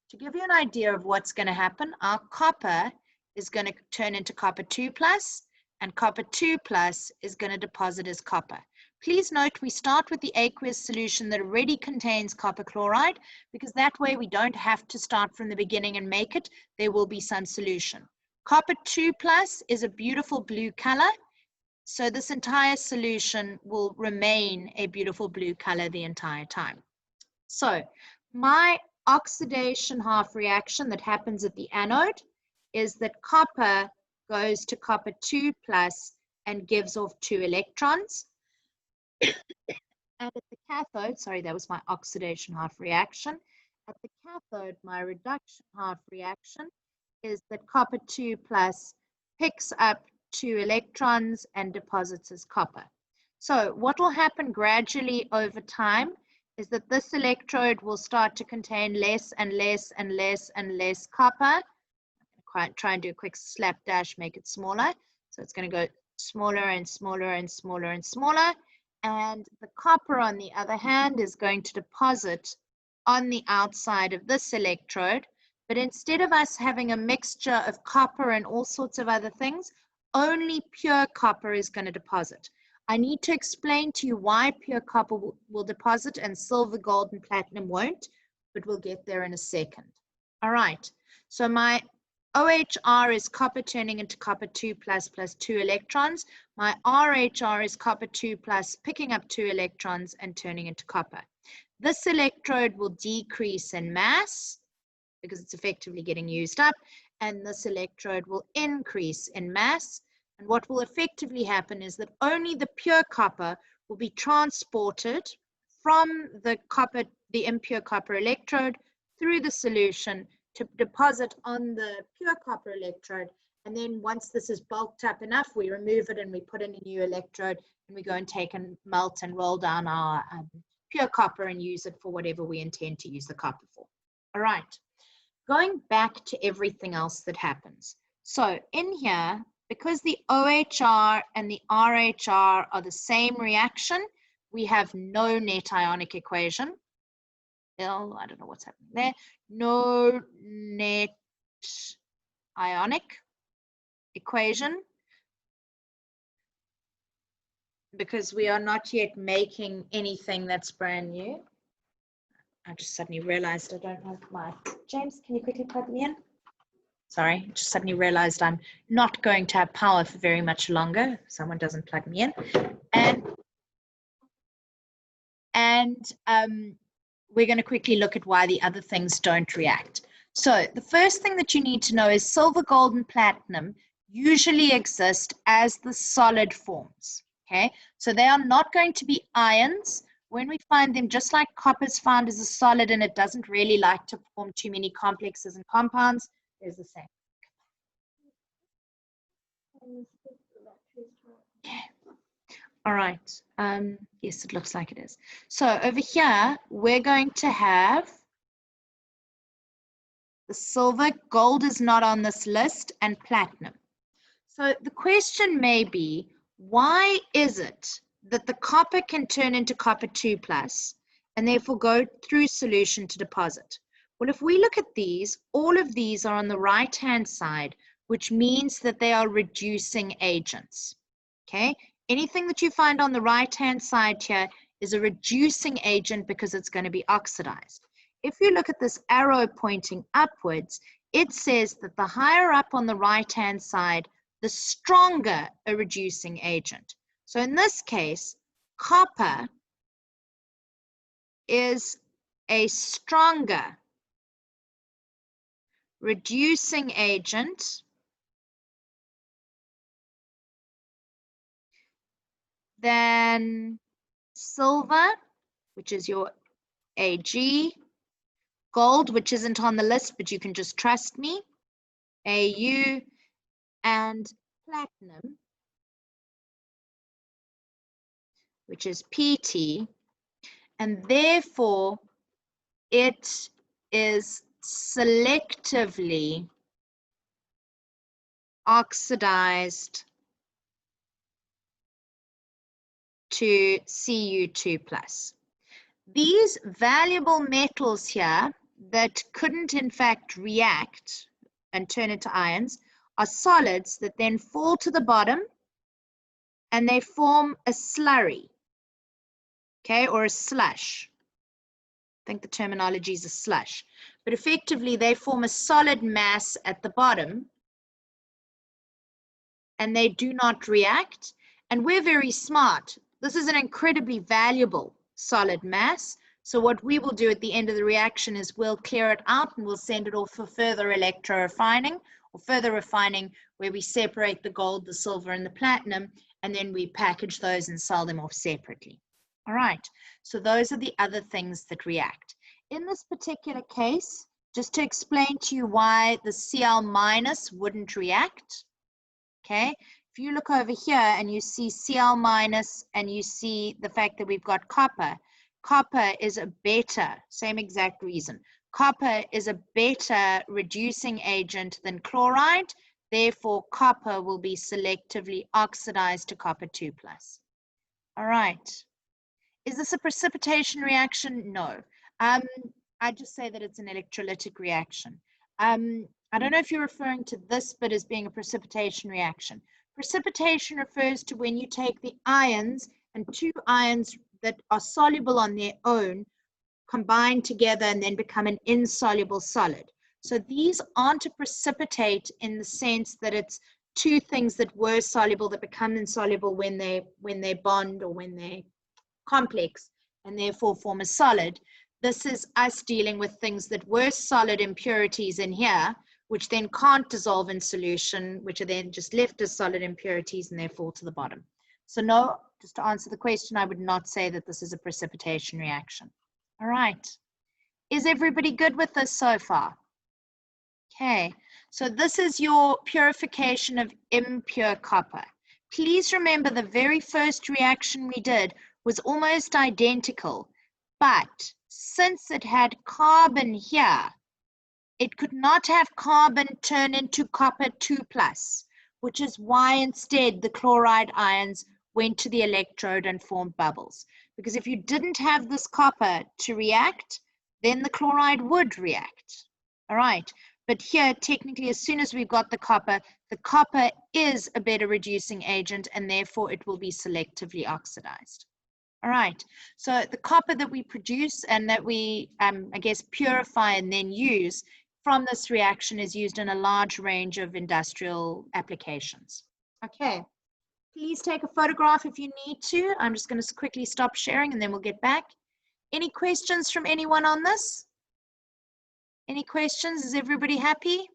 S1: to give you an idea of what's going to happen, our copper is going to turn into copper 2+, and copper 2+ is going to deposit as copper. Please note we start with the aqueous solution that already contains copper chloride, because that way we don't have to start from the beginning and make it. There will be some solution. Copper 2+ is a beautiful blue color. So this entire solution will remain a beautiful blue color the entire time. So my oxidation half reaction that happens at the anode is that copper goes to copper 2+ and gives off 2 electrons. And at the cathode, sorry, that was my oxidation half reaction. At the cathode, my reduction half reaction is that copper 2+ picks up 2 electrons and deposits as copper. So what will happen gradually over time is that this electrode will start to contain less and less and less and less copper. I'm try and do a quick slapdash, make it smaller. So it's going to go smaller and smaller and smaller and smaller. And the copper, on the other hand, is going to deposit on the outside of this electrode. But instead of us having a mixture of copper and all sorts of other things, only pure copper is going to deposit. I need to explain to you why pure copper will deposit and silver, gold, and platinum won't, but we'll get there in a second. All right, so my OHR is copper turning into copper 2+ plus 2 electrons. My RHR is copper 2+ picking up 2 electrons and turning into copper. This electrode will decrease in mass because it's effectively getting used up, and this electrode will increase in mass. And what will effectively happen is that only the pure copper will be transported from the impure copper electrode through the solution to deposit on the pure copper electrode. And then once this is bulked up enough, we remove it and we put in a new electrode, and we go and take and melt and roll down our pure copper and use it for whatever we intend to use the copper for. All right. Going back to everything else that happens. So in here, because the OHR and the RHR are the same reaction, we have no net ionic equation. I don't know what's happening there. No net ionic equation, because we are not yet making anything that's brand new. I just suddenly realized I don't have my... James, can you quickly plug me in? Sorry, just suddenly realized I'm not going to have power for very much longer. Someone doesn't plug me in. And we're going to quickly look at why the other things don't react. So the first thing that you need to know is silver, gold, and platinum usually exist as the solid forms. Okay, so they are not going to be ions when we find them, just like copper is found as a solid and it doesn't really like to form too many complexes and compounds, there's the same. Okay. All right. Yes, it looks like it is. So over here, we're going to have the silver. Gold is not on this list, and platinum. So the question may be, why is it that the copper can turn into copper 2+ and therefore go through solution to deposit? Well, if we look at these, all of these are on the right-hand side, which means that they are reducing agents. Okay? Anything that you find on the right-hand side here is a reducing agent because it's going to be oxidized. If you look at this arrow pointing upwards, it says that the higher up on the right-hand side, the stronger a reducing agent. So in this case, copper is a stronger reducing agent than silver, which is your Ag, gold, which isn't on the list, but you can just trust me, Au, and platinum, which is Pt, and therefore it is selectively oxidized to Cu2+. These valuable metals here that couldn't in fact react and turn into ions are solids that then fall to the bottom and they form a slurry, okay, or a slush. I think the terminology is a slush, but effectively they form a solid mass at the bottom and they do not react. And we're very smart. This is an incredibly valuable solid mass. So what we will do at the end of the reaction is we'll clear it out and we'll send it off for further electrorefining or further refining, where we separate the gold, the silver, and the platinum, and then we package those and sell them off separately. All right, so those are the other things that react. In this particular case, just to explain to you why the Cl- wouldn't react, okay? If you look over here and you see Cl- and you see the fact that we've got copper, copper is a better, same exact reason. Copper is a better reducing agent than chloride. Therefore, copper will be selectively oxidized to copper 2+. All right. Is this a precipitation reaction? No. I just say that it's an electrolytic reaction. I don't know if you're referring to this bit as being a precipitation reaction. Precipitation refers to when you take the ions and two ions that are soluble on their own, combine together and then become an insoluble solid. So these aren't a precipitate in the sense that it's two things that were soluble that become insoluble when they bond or when they complex and therefore form a solid. This is us dealing with things that were solid impurities in here, which then can't dissolve in solution, which are then just left as solid impurities and they fall to the bottom. So no, just to answer the question, I would not say that this is a precipitation reaction. All right. Is everybody good with this so far? Okay, so this is your purification of impure copper. Please remember the very first reaction we did was almost identical, but since it had carbon here, it could not have carbon turn into copper 2+, which is why instead the chloride ions went to the electrode and formed bubbles. Because if you didn't have this copper to react, then the chloride would react. All right, but here technically as soon as we've got the copper is a better reducing agent and therefore it will be selectively oxidized. All right, so the copper that we produce and that we, I guess, purify and then use from this reaction is used in a large range of industrial applications. Okay, please take a photograph if you need to. I'm just going to quickly stop sharing and then we'll get back. Any questions from anyone on this? Any questions? Is everybody happy?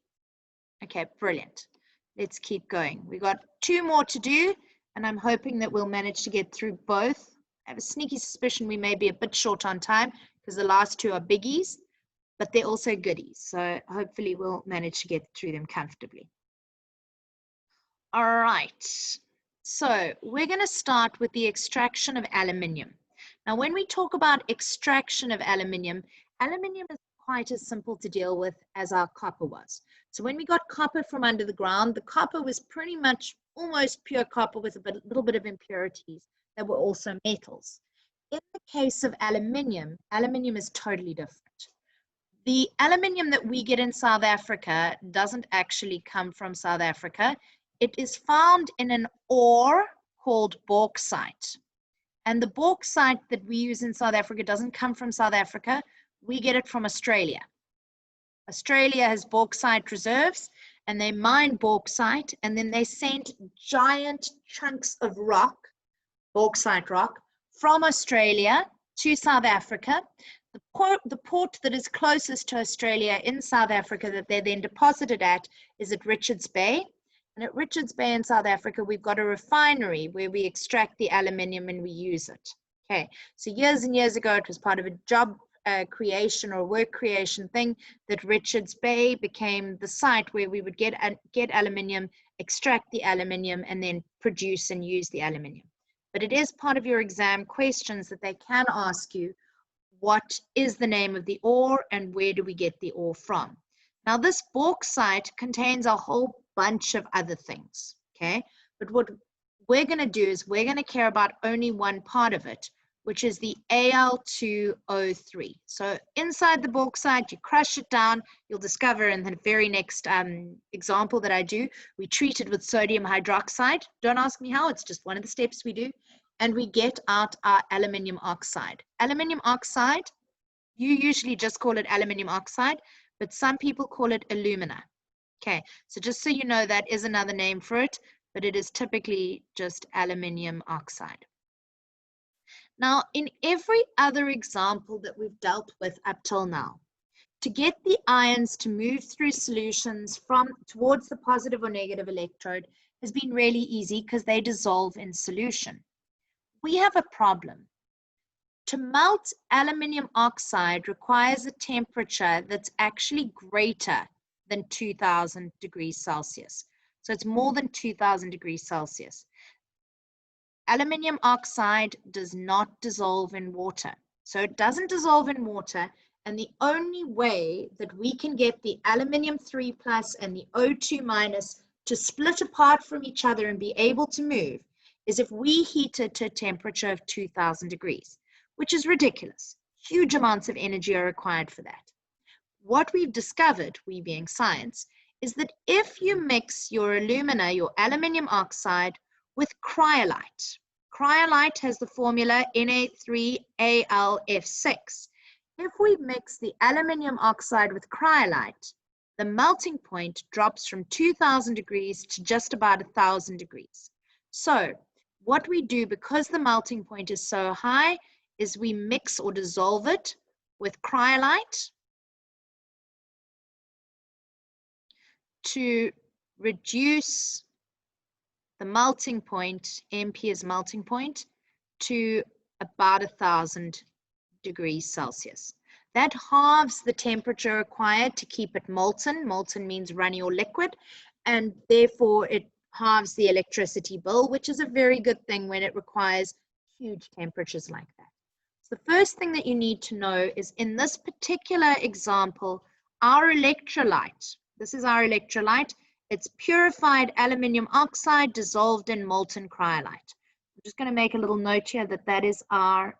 S1: Okay, brilliant. Let's keep going. We've got 2 more to do and I'm hoping that we'll manage to get through both I have a sneaky suspicion we may be a bit short on time because the last two are biggies, but they're also goodies. So hopefully we'll manage to get through them comfortably. All right. So we're going to start with the extraction of aluminium. Now, when we talk about extraction of aluminium, aluminium is quite as simple to deal with as our copper was. So when we got copper from under the ground, the copper was pretty much almost pure copper with a little bit of impurities that were also metals. In the case of aluminium, aluminium is totally different. The aluminium that we get in South Africa doesn't actually come from South Africa. It is found in an ore called bauxite. And the bauxite that we use in South Africa doesn't come from South Africa. We get it from Australia. Australia has bauxite reserves, and they mine bauxite, and then they send giant chunks of rock, bauxite rock, from Australia to South Africa. The port that is closest to Australia in South Africa that they're then deposited at is at Richards Bay. And at Richards Bay in South Africa, we've got a refinery where we extract the aluminium and we use it. Okay, so years and years ago, it was part of a job creation or work creation thing that Richards Bay became the site where we would get aluminium, extract the aluminium, and then produce and use the aluminium. But it is part of your exam questions that they can ask you, what is the name of the ore and where do we get the ore from? Now, this bauxite contains a whole bunch of other things, okay? But what we're going to do is we're going to care about only one part of it, which is the Al2O3. So inside the bauxite, you crush it down. You'll discover in the very next example that I do, we treat it with sodium hydroxide. Don't ask me how, it's just one of the steps we do. And we get out our aluminium oxide. Aluminium oxide, you usually just call it aluminium oxide, but some people call it alumina. Okay, so just so you know, that is another name for it, but it is typically just aluminium oxide. Now, in every other example that we've dealt with up till now, to get the ions to move through solutions towards the positive or negative electrode has been really easy because they dissolve in solution. We have a problem. To melt aluminium oxide requires a temperature that's actually greater than 2000 degrees Celsius. So it's more than 2000 degrees Celsius. Aluminium oxide does not dissolve in water. So it doesn't dissolve in water, and the only way that we can get the aluminium 3+ and the O2- to split apart from each other and be able to move is if we heat it to a temperature of 2000 degrees, which is ridiculous. Huge amounts of energy are required for that. What we've discovered, we being science, is that if you mix your alumina, your aluminium oxide, with cryolite, cryolite has the formula Na3Al(F6). If we mix the aluminium oxide with cryolite, the melting point drops from 2000 degrees to just about 1000 degrees. So what we do, because the melting point is so high, is we mix or dissolve it with cryolite to reduce the melting point, Ampere's melting point, to about 1000 degrees Celsius. That halves the temperature required to keep it molten. Molten means runny or liquid, and therefore it halves the electricity bill, which is a very good thing when it requires huge temperatures like that. So the first thing that you need to know is, in this particular example, our electrolyte, this is our electrolyte, it's purified aluminium oxide dissolved in molten cryolite. I'm just going to make a little note here that that is our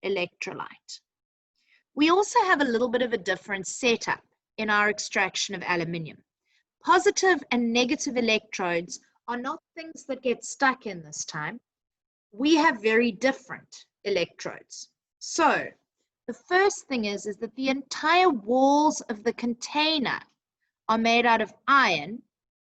S1: electrolyte. We also have a little bit of a different setup in our extraction of aluminium. Positive and negative electrodes are not things that get stuck in this time. We have very different electrodes. So the first thing is that the entire walls of the container are made out of iron,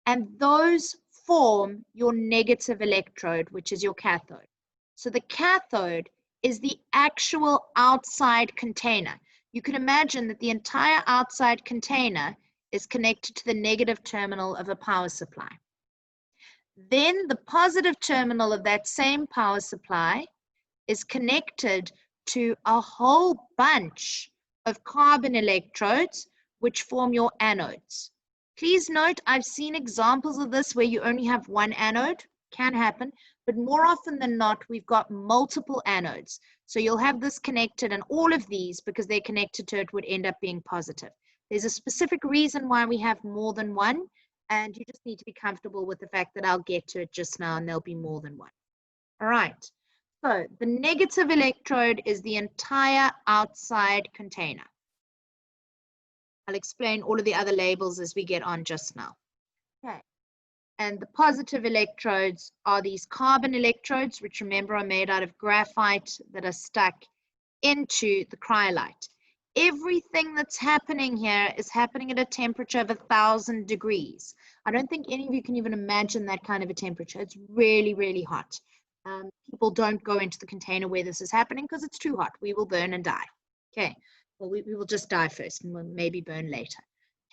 S1: and those form your negative electrode, which is your cathode. So the cathode is the actual outside container. You can imagine that the entire outside container is connected to the negative terminal of a power supply. Then the positive terminal of that same power supply is connected to a whole bunch of carbon electrodes, which form your anodes. Please note, I've seen examples of this where you only have one anode. Can happen, but more often than not, we've got multiple anodes. So you'll have this connected, and all of these, because they're connected to it, would end up being positive. There's a specific reason why we have more than one, and you just need to be comfortable with the fact that I'll get to it just now, and there'll be more than one. All right. So the negative electrode is the entire outside container. I'll explain all of the other labels as we get on just now. Okay. And the positive electrodes are these carbon electrodes, which remember are made out of graphite that are stuck into the cryolite. Everything that's happening here is happening at a temperature of 1,000 degrees. I don't think any of you can even imagine that kind of a temperature. It's really, really hot. People don't go into the container where this is happening because it's too hot. We will burn and die. Okay, well, we will just die first and we'll maybe burn later.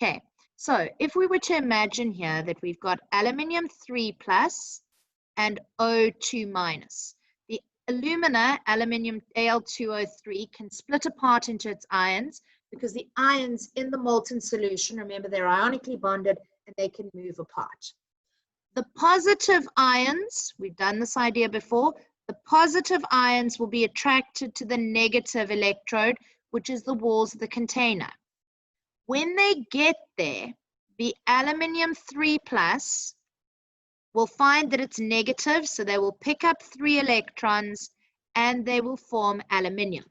S1: Okay, so if we were to imagine here that we've got aluminium 3+ and O2-, the alumina, aluminium Al2O3, can split apart into its ions because the ions in the molten solution, remember, they're ionically bonded and they can move apart. The positive ions, we've done this idea before, the positive ions will be attracted to the negative electrode, which is the walls of the container. When they get there, the aluminium 3+ will find that it's negative, so they will pick up 3 electrons and they will form aluminium.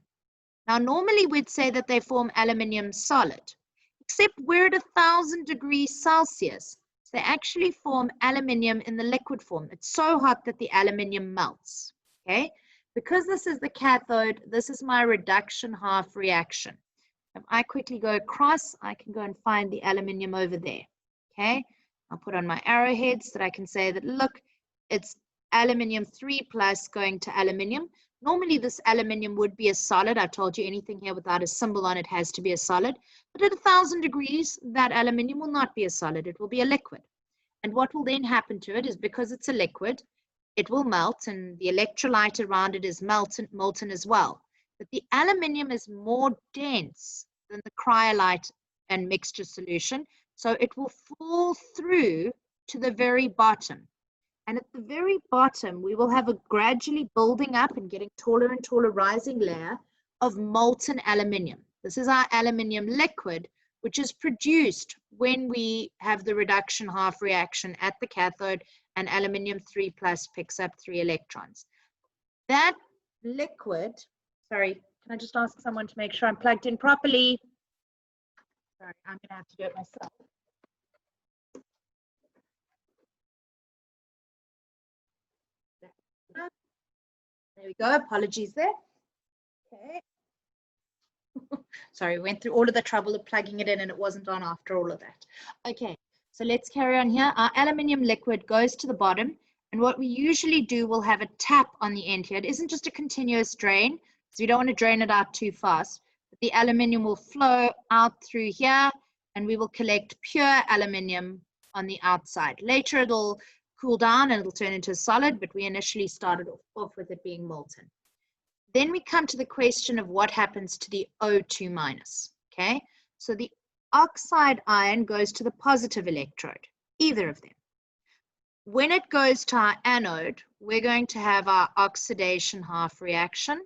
S1: Now, normally we'd say that they form aluminium solid, except we're at 1,000 degrees Celsius. They actually form aluminium in the liquid form. It's so hot that the aluminium melts, okay? Because this is the cathode, this is my reduction half reaction. If I quickly go across, I can go and find the aluminium over there, okay? I'll put on my arrowhead so that I can say that, look, it's aluminium 3+ going to aluminium. Normally this aluminium would be a solid. I've told you anything here without a symbol on it has to be a solid. But at 1,000 degrees, that aluminium will not be a solid. It will be a liquid. And what will then happen to it is, because it's a liquid, it will melt, and the electrolyte around it is molten as well. But the aluminium is more dense than the cryolite and mixture solution, so it will fall through to the very bottom. And at the very bottom, we will have a gradually building up and getting taller and taller rising layer of molten aluminium. This is our aluminium liquid, which is produced when we have the reduction half reaction at the cathode, and aluminium 3+ picks up 3 electrons. That liquid, sorry, can I just ask someone to make sure I'm plugged in properly? Sorry, I'm going to have to do it myself. There we go. Apologies there. Okay. Sorry, we went through all of the trouble of plugging it in and it wasn't on after all of that. Okay, so let's carry on here. Our aluminium liquid goes to the bottom, and what we usually do, we'll have a tap on the end here. It isn't just a continuous drain, so you don't want to drain it out too fast. But the aluminium will flow out through here, and we will collect pure aluminium on the outside. Later it'll cool down and it'll turn into a solid, but we initially started off with it being molten. Then we come to the question of what happens to the O2-, okay? So the oxide ion goes to the positive electrode, either of them. When it goes to our anode, we're going to have our oxidation half reaction.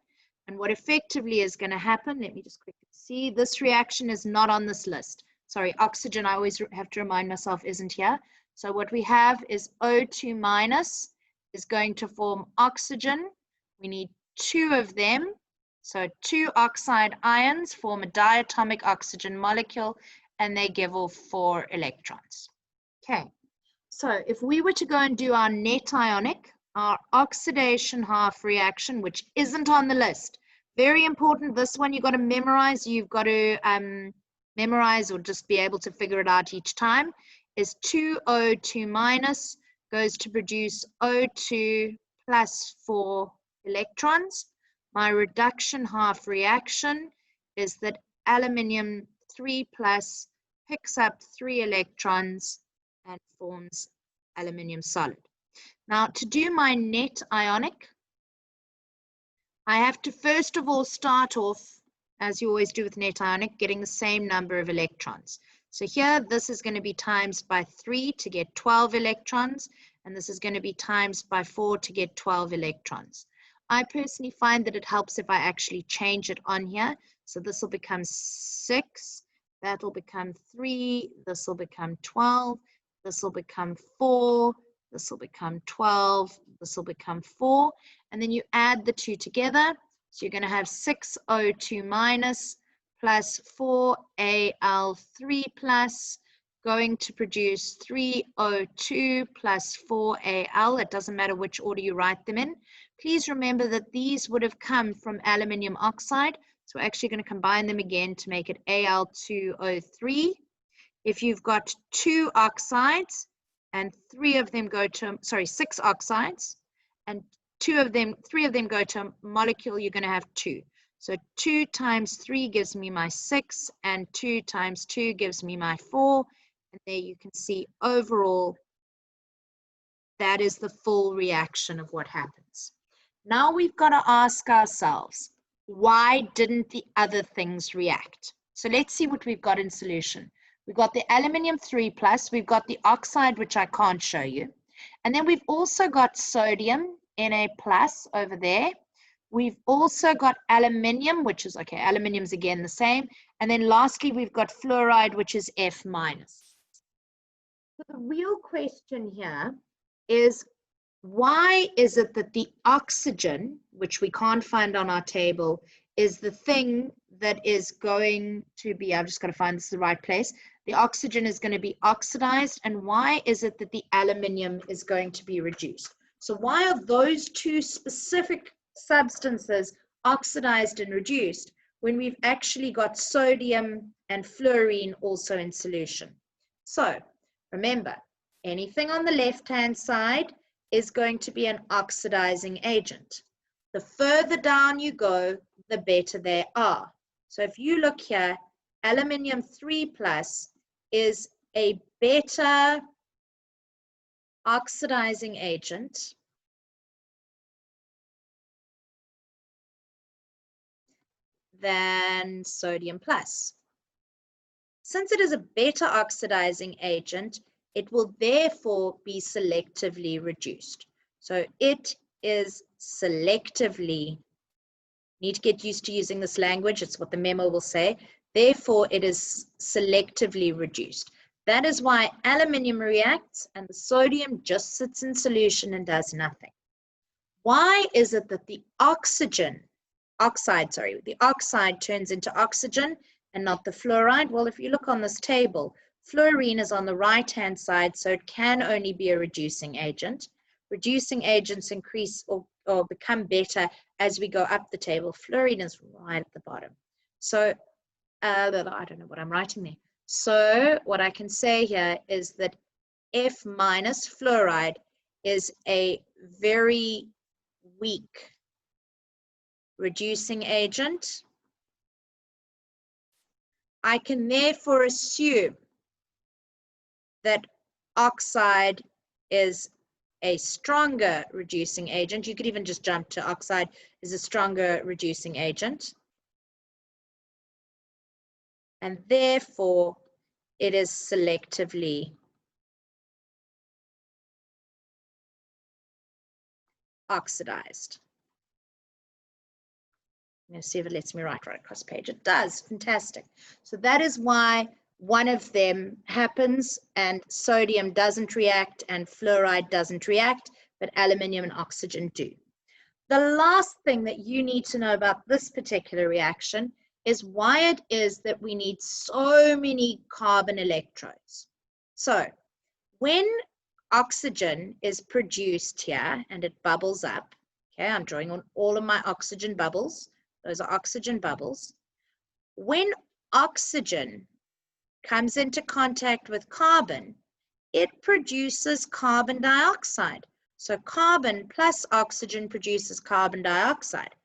S1: And what effectively is going to happen, let me just quickly see, this reaction is not on this list. Sorry, oxygen, I always have to remind myself, isn't here. So what we have is O2- is going to form oxygen. We need 2 of them. So 2 oxide ions form a diatomic oxygen molecule, and they give off 4 electrons. Okay, so if we were to go and do our net ionic, our oxidation half reaction, which isn't on the list, very important, this one you've got to memorize, you've got to memorize or just be able to figure it out each time, is 2O2- goes to produce O2 plus 4 electrons. My reduction half reaction is that aluminium 3+ picks up 3 electrons and forms aluminium solid. Now, to do my net ionic, I have to first of all start off, as you always do with net ionic, getting the same number of electrons. So here, this is going to be times by 3 to get 12 electrons, and this is going to be times by 4 to get 12 electrons. I personally find that it helps if I actually change it on here. So this will become 6, that will become 3, this will become 12, this will become 4, this will become 12, this will become 4, and then you add the two together. So you're going to have 6O2 minus plus 4Al3 plus going to produce 3O2 plus 4Al. It doesn't matter which order you write them in. Please remember that these would have come from aluminium oxide. So we're actually going to combine them again to make it Al2O3. If you've got 2 oxides and 3 of them go to, 6 oxides, and 3 of them go to a molecule, you're going to have 2. So 2 times 3 gives me my 6, and 2 times 2 gives me my 4. And there you can see overall, that is the full reaction of what happens. Now we've got to ask ourselves, why didn't the other things react? So let's see what we've got in solution. We've got the aluminium 3 plus, we've got the oxide, which I can't show you. And then we've also got sodium, Na plus over there. We've also got aluminium, which is, okay, aluminium's again the same. And then lastly, we've got fluoride, which is F minus. So the real question here is, why is it that the oxygen, which we can't find on our table, is the thing that is going to be, I've just got to find this the right place, the oxygen is going to be oxidized, and why is it that the aluminium is going to be reduced? So why are those two specific substances oxidized and reduced when we've actually got sodium and fluorine also in solution? So remember, anything on the left-hand side is going to be an oxidizing agent. The further down you go, the better they are. So if you look here, aluminium 3 plus is a better oxidizing agent than sodium plus. Since it is a better oxidizing agent, it will therefore be selectively reduced. So it is selectively, need to get used to using this language, it's what the memo will say, therefore it is selectively reduced. That is why aluminium reacts and the sodium just sits in solution and does nothing. Why is it that the oxide turns into oxygen and not the fluoride? Well, if you look on this table, fluorine is on the right-hand side, so it can only be a reducing agent. Reducing agents increase or become better as we go up the table. Fluorine is right at the bottom. So I don't know what I'm writing there. So what I can say here is that F minus fluoride is a very weak reducing agent. I can therefore assume that oxide is a stronger reducing agent. You could even just jump to oxide is a stronger reducing agent. And therefore, it is selectively oxidized. I'm going to see if it lets me write right across the page. It does. Fantastic. So that is why one of them happens and sodium doesn't react and fluoride doesn't react, but aluminium and oxygen do. The last thing that you need to know about this particular reaction is why it is that we need so many carbon electrodes. So when oxygen is produced here and it bubbles up, okay, I'm drawing on all of my oxygen bubbles. Those are oxygen bubbles. When oxygen comes into contact with carbon, it produces carbon dioxide. So carbon plus oxygen produces carbon dioxide.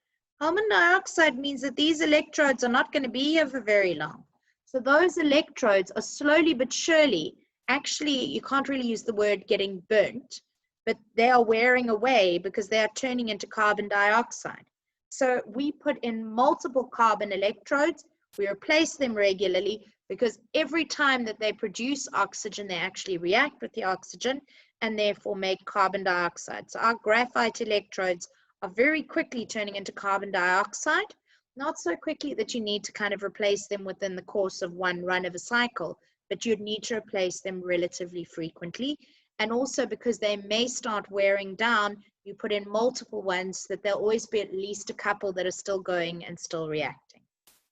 S1: Carbon dioxide means that these electrodes are not going to be here for very long. So those electrodes are slowly but surely, actually you can't really use the word getting burnt, but they are wearing away because they are turning into carbon dioxide. So we put in multiple carbon electrodes. We replace them regularly because every time that they produce oxygen, they actually react with the oxygen and therefore make carbon dioxide. So our graphite electrodes are very quickly turning into carbon dioxide, not so quickly that you need to kind of replace them within the course of one run of a cycle, but you'd need to replace them relatively frequently. And also because they may start wearing down, you put in multiple ones that there'll always be at least a couple that are still going and still reacting.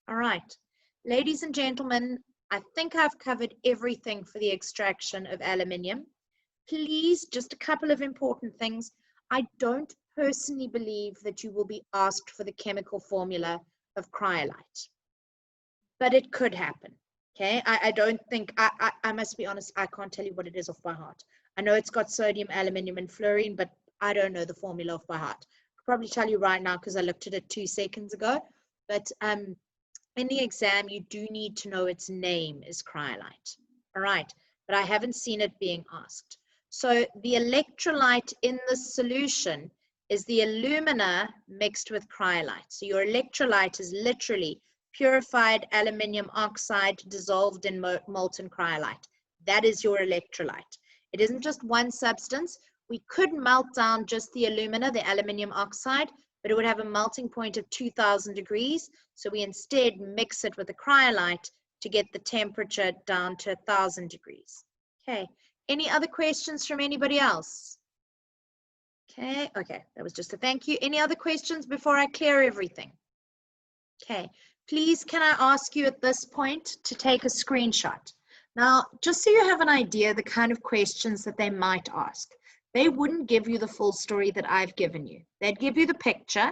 S1: All right, ladies and gentlemen, I think I've covered everything for the extraction of aluminium. Please, just a couple of important things. I don't personally believe that you will be asked for the chemical formula of cryolite, but it could happen. Okay, I don't think, I must be honest, I can't tell you what it is off by heart. I know it's got sodium, aluminium, and fluorine, but I don't know the formula off by heart. I could probably tell you right now because I looked at it 2 seconds ago, but in the exam, you do need to know its name is cryolite. All right, but I haven't seen it being asked. So the electrolyte in the solution is the alumina mixed with cryolite. So your electrolyte is literally purified aluminium oxide dissolved in molten cryolite. That is your electrolyte. It isn't just one substance. We could melt down just the alumina, the aluminium oxide, but it would have a melting point of 2000 degrees. So we instead mix it with the cryolite to get the temperature down to 1000 degrees. Okay, any other questions from anybody else? Okay, that was just a thank you. Any other questions before I clear everything? Okay, please can I ask you at this point to take a screenshot? Now, just so you have an idea the kind of questions that they might ask. They wouldn't give you the full story that I've given you. They'd give you the picture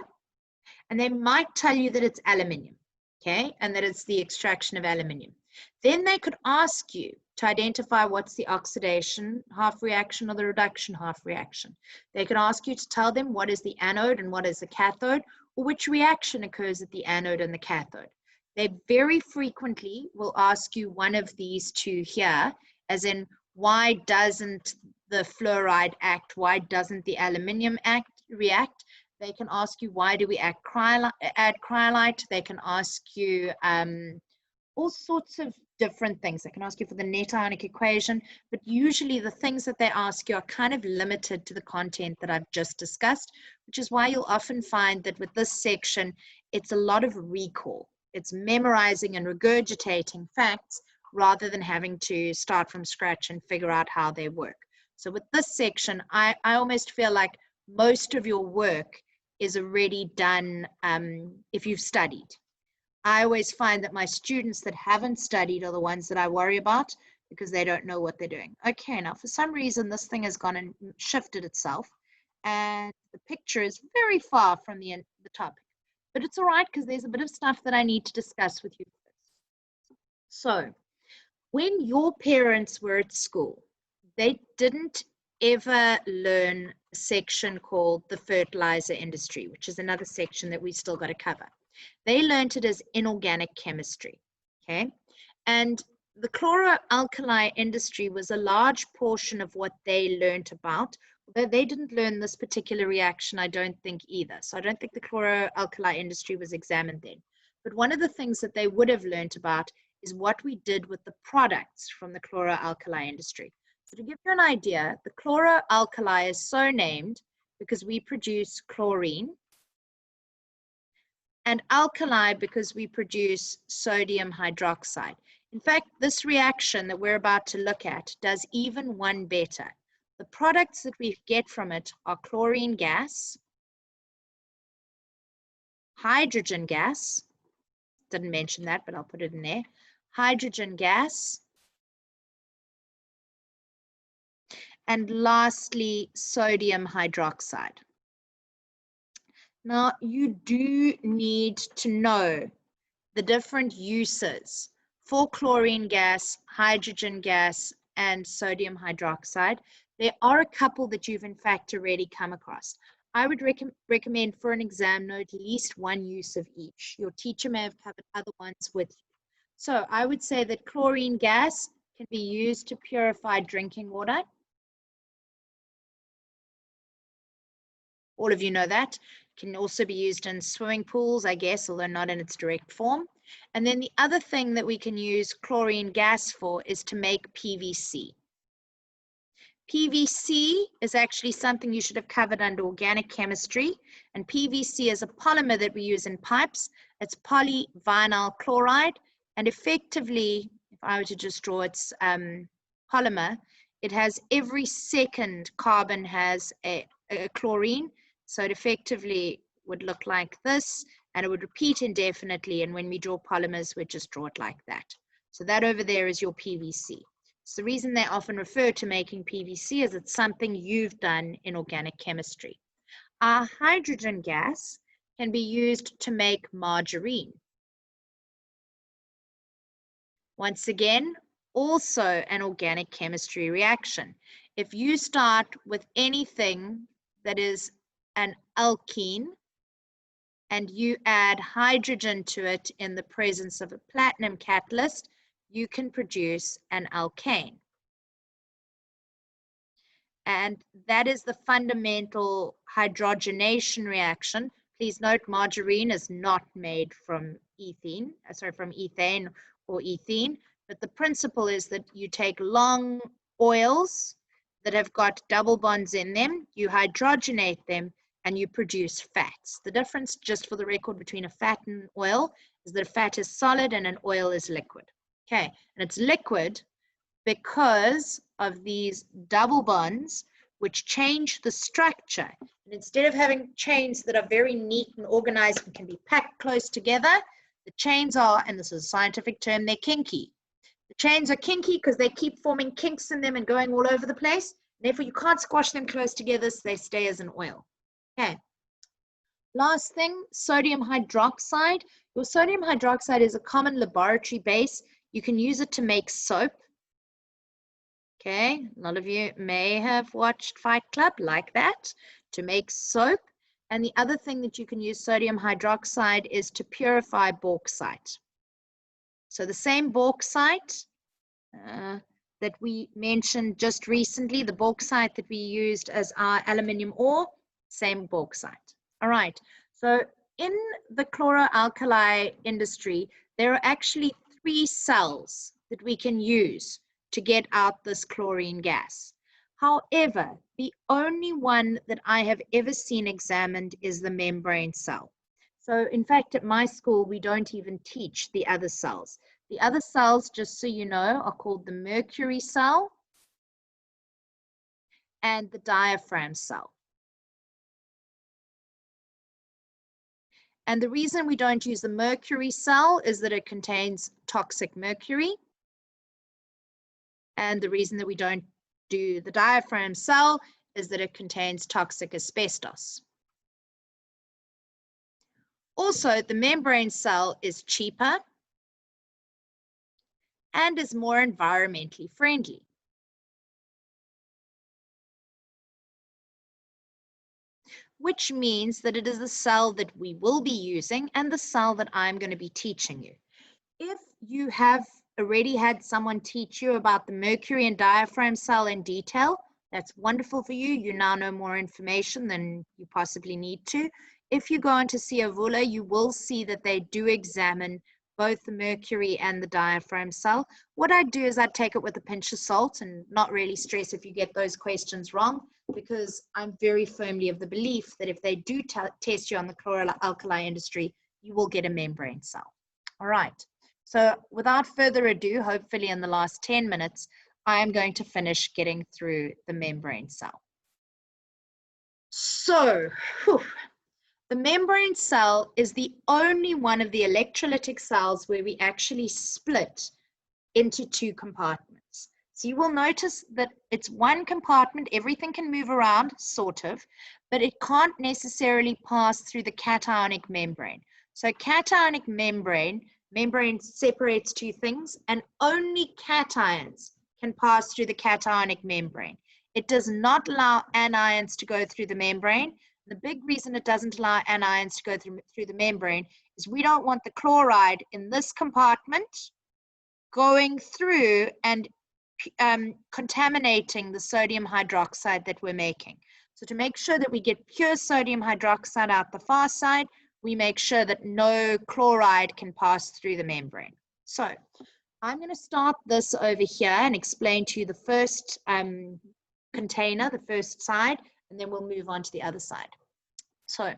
S1: and they might tell you that it's aluminium, okay, and that it's the extraction of aluminium. Then they could ask you to identify what's the oxidation half reaction or the reduction half reaction. They could ask you to tell them what is the anode and what is the cathode, or which reaction occurs at the anode and the cathode. They very frequently will ask you one of these two here, as in why doesn't the fluoride act, why doesn't the aluminium react? They can ask you why do we add cryolite? They can ask you all sorts of different things. They can ask you for the net ionic equation, but usually the things that they ask you are kind of limited to the content that I've just discussed, which is why you'll often find that with this section, it's a lot of recall. It's memorizing and regurgitating facts rather than having to start from scratch and figure out how they work. So with this section, I almost feel like most of your work is already done if you've studied. I always find that my students that haven't studied are the ones that I worry about because they don't know what they're doing. Okay, now for some reason this thing has gone and shifted itself and the picture is very far from the topic, but it's all right because there's a bit of stuff that I need to discuss with you first. So when your parents were at school, they didn't ever learn a section called the fertilizer industry, which is another section that we still got to cover. They learned it as inorganic chemistry, okay? And the chloralkali industry was a large portion of what they learned about, although they didn't learn this particular reaction, I don't think either. So I don't think the chloralkali industry was examined then. But one of the things that they would have learned about is what we did with the products from the chloralkali industry. So to give you an idea, the chloralkali is so named because we produce chlorine, and alkali because we produce sodium hydroxide. In fact, this reaction that we're about to look at does even one better. The products that we get from it are chlorine gas, hydrogen gas, didn't mention that, but I'll put it in there, hydrogen gas, and lastly, sodium hydroxide. Now, you do need to know the different uses for chlorine gas, hydrogen gas, and sodium hydroxide. There are a couple that you've in fact already come across. I would recommend for an exam know at least one use of each. Your teacher may have covered other ones with you. So I would say that chlorine gas can be used to purify drinking water. All of you know that. Can also be used in swimming pools, I guess, although not in its direct form. And then the other thing that we can use chlorine gas for is to make PVC. PVC is actually something you should have covered under organic chemistry, and PVC is a polymer that we use in pipes. It's polyvinyl chloride, and effectively, if I were to just draw its polymer, it has every second carbon has a chlorine, so it effectively would look like this, and it would repeat indefinitely, and when we draw polymers, we just draw it like that. So that over there is your PVC. So the reason they often refer to making PVC is it's something you've done in organic chemistry. Our hydrogen gas can be used to make margarine. Once again, also an organic chemistry reaction. If you start with anything that is an alkene and you add hydrogen to it in the presence of a platinum catalyst, you can produce an alkane. And that is the fundamental hydrogenation reaction. Please note, margarine is not made from ethane or ethene, but the principle is that you take long oils that have got double bonds in them, you hydrogenate them, and you produce fats. The difference, just for the record, between a fat and oil is that a fat is solid and an oil is liquid. Okay, and it's liquid because of these double bonds which change the structure. And instead of having chains that are very neat and organized and can be packed close together, the chains are, and this is a scientific term, they're kinky. The chains are kinky because they keep forming kinks in them and going all over the place. Therefore, you can't squash them close together, so they stay as an oil. Okay. Last thing, sodium hydroxide. Your sodium hydroxide is a common laboratory base. You can use it to make soap. Okay, a lot of you may have watched Fight Club like that, to make soap. And the other thing that you can use sodium hydroxide is to purify bauxite. So the same bauxite that we mentioned just recently, the bauxite that we used as our aluminium ore, same bauxite. All right, so in the chloralkali industry, there are actually 3 cells that we can use to get out this chlorine gas. However, the only one that I have ever seen examined is the membrane cell. So in fact, at my school, we don't even teach the other cells. The other cells, just so you know, are called the Mercury Cell and the diaphragm cell. And the reason we don't use the Mercury Cell is that it contains toxic mercury. And the reason that we don't do the diaphragm cell is that it contains toxic asbestos. Also, the membrane cell is cheaper and is more environmentally friendly. Which means that it is the cell that we will be using and the cell that I'm going to be teaching you. If you have already had someone teach you about the mercury and diaphragm cell in detail, that's wonderful for you. You now know more information than you possibly need to. If you go on to Siavula, you will see that they do examine both the mercury and the diaphragm cell. What I'd do is I'd take it with a pinch of salt and not really stress if you get those questions wrong, because I'm very firmly of the belief that if they do test you on the chloralkali industry, you will get a membrane cell. All right. So without further ado, hopefully in the last 10 minutes, I am going to finish getting through the membrane cell. So, the membrane cell is the only one of the electrolytic cells where we actually split into 2 compartments. So you will notice that it's one compartment, everything can move around, sort of, but it can't necessarily pass through the cationic membrane. So cationic membrane separates 2 things, and only cations can pass through the cationic membrane. It does not allow anions to go through the membrane. The big reason it doesn't allow anions to go through the membrane is we don't want the chloride in this compartment going through and contaminating the sodium hydroxide that we're making. So to make sure that we get pure sodium hydroxide out the far side, we make sure that no chloride can pass through the membrane. So I'm going to start this over here and explain to you the first container, the first side, and then we'll move on to the other side. So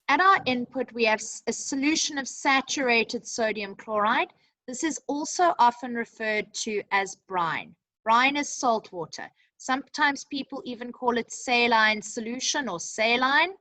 S1: at our input, we have a solution of saturated sodium chloride. This is also often referred to as brine. Brine is salt water. Sometimes people even call it saline solution or saline.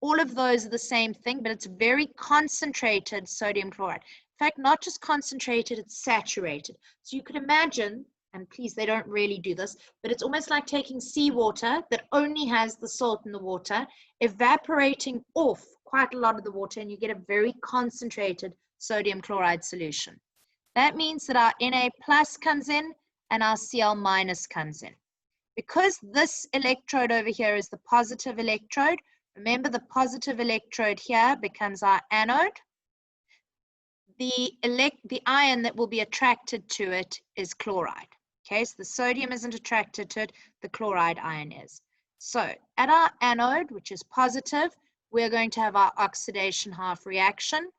S1: All of those are the same thing, but it's very concentrated sodium chloride. In fact, not just concentrated, it's saturated. So you could imagine, and please, they don't really do this, but it's almost like taking seawater that only has the salt in the water, evaporating off quite a lot of the water, and you get a very concentrated sodium chloride solution. That means that our Na plus comes in and our Cl minus comes in. Because this electrode over here is the positive electrode, remember the positive electrode here becomes our anode. The ion that will be attracted to it is chloride. Okay, so the sodium isn't attracted to it, the chloride ion is. So at our anode, which is positive, we're going to have our oxidation half reaction.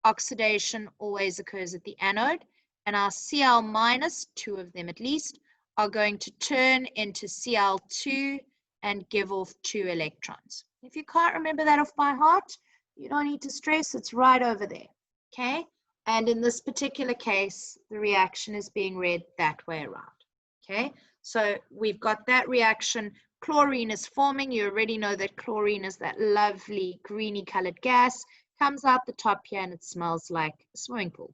S1: Oxidation always occurs at the anode, and our Cl minus, two of them at least, are going to turn into Cl2 and give off 2 electrons. If you can't remember that off by heart, you don't need to stress, it's right over there, okay? And in this particular case, the reaction is being read that way around, okay? So we've got that reaction. Chlorine is forming. You already know that chlorine is that lovely greeny colored gas. Comes out the top here and it smells like a swimming pool.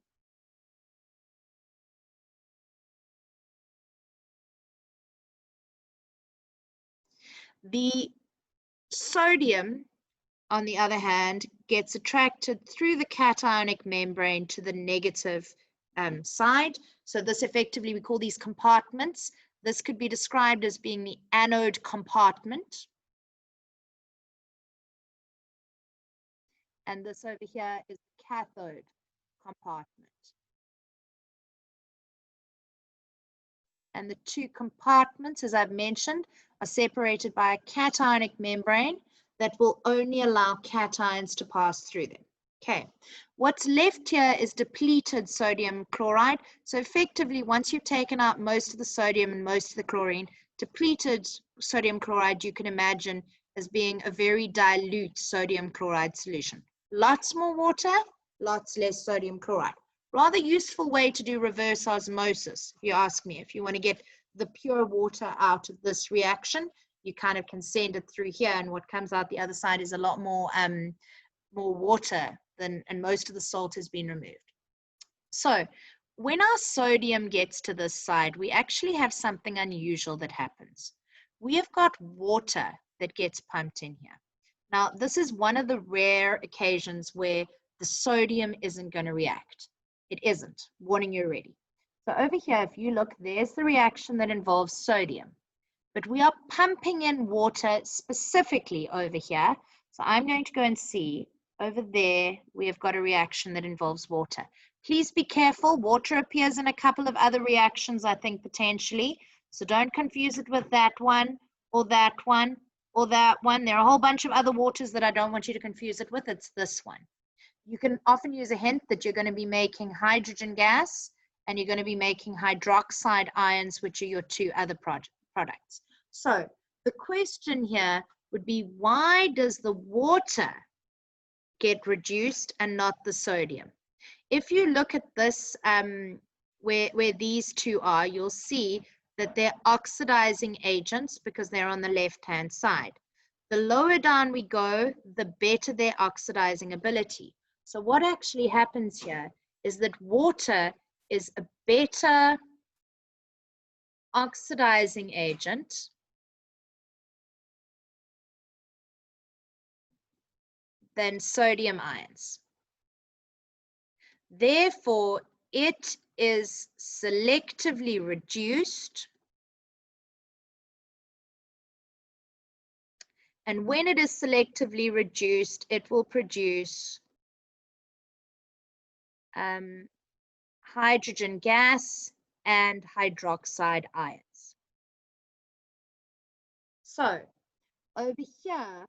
S1: The sodium, on the other hand, gets attracted through the cationic membrane to the negative side. So this effectively, we call these compartments. This could be described as being the anode compartment. And this over here is the cathode compartment. And the two compartments, as I've mentioned, are separated by a cationic membrane that will only allow cations to pass through them. Okay, what's left here is depleted sodium chloride. So effectively, once you've taken out most of the sodium and most of the chlorine, depleted sodium chloride you can imagine as being a very dilute sodium chloride solution. Lots more water, lots less sodium chloride. Rather useful way to do reverse osmosis, if you ask me. If you want to get the pure water out of this reaction, you kind of can send it through here, and what comes out the other side is a lot more water than, and most of the salt has been removed. So when our sodium gets to this side, we actually have something unusual that happens. We have got water that gets pumped in here. Now, this is one of the rare occasions where the sodium isn't going to react. It isn't, warning you already. So over here, if you look, there's the reaction that involves sodium. But we are pumping in water specifically over here. So I'm going to go and see over there, we have got a reaction that involves water. Please be careful. Water appears in a couple of other reactions, I think, potentially. So don't confuse it with that one or that one or that one. There are a whole bunch of other waters that I don't want you to confuse it with. It's this one. You can often use a hint that you're going to be making hydrogen gas and you're going to be making hydroxide ions, which are your two other products. So the question here would be, why does the water get reduced and not the sodium? If you look at this, where these two are, you'll see that they're oxidizing agents because they're on the left-hand side. The lower down we go, the better their oxidizing ability. So what actually happens here is that water is a better oxidizing agent than sodium ions. Therefore, it is selectively reduced. And when it is selectively reduced, it will produce hydrogen gas and hydroxide ions. So over here,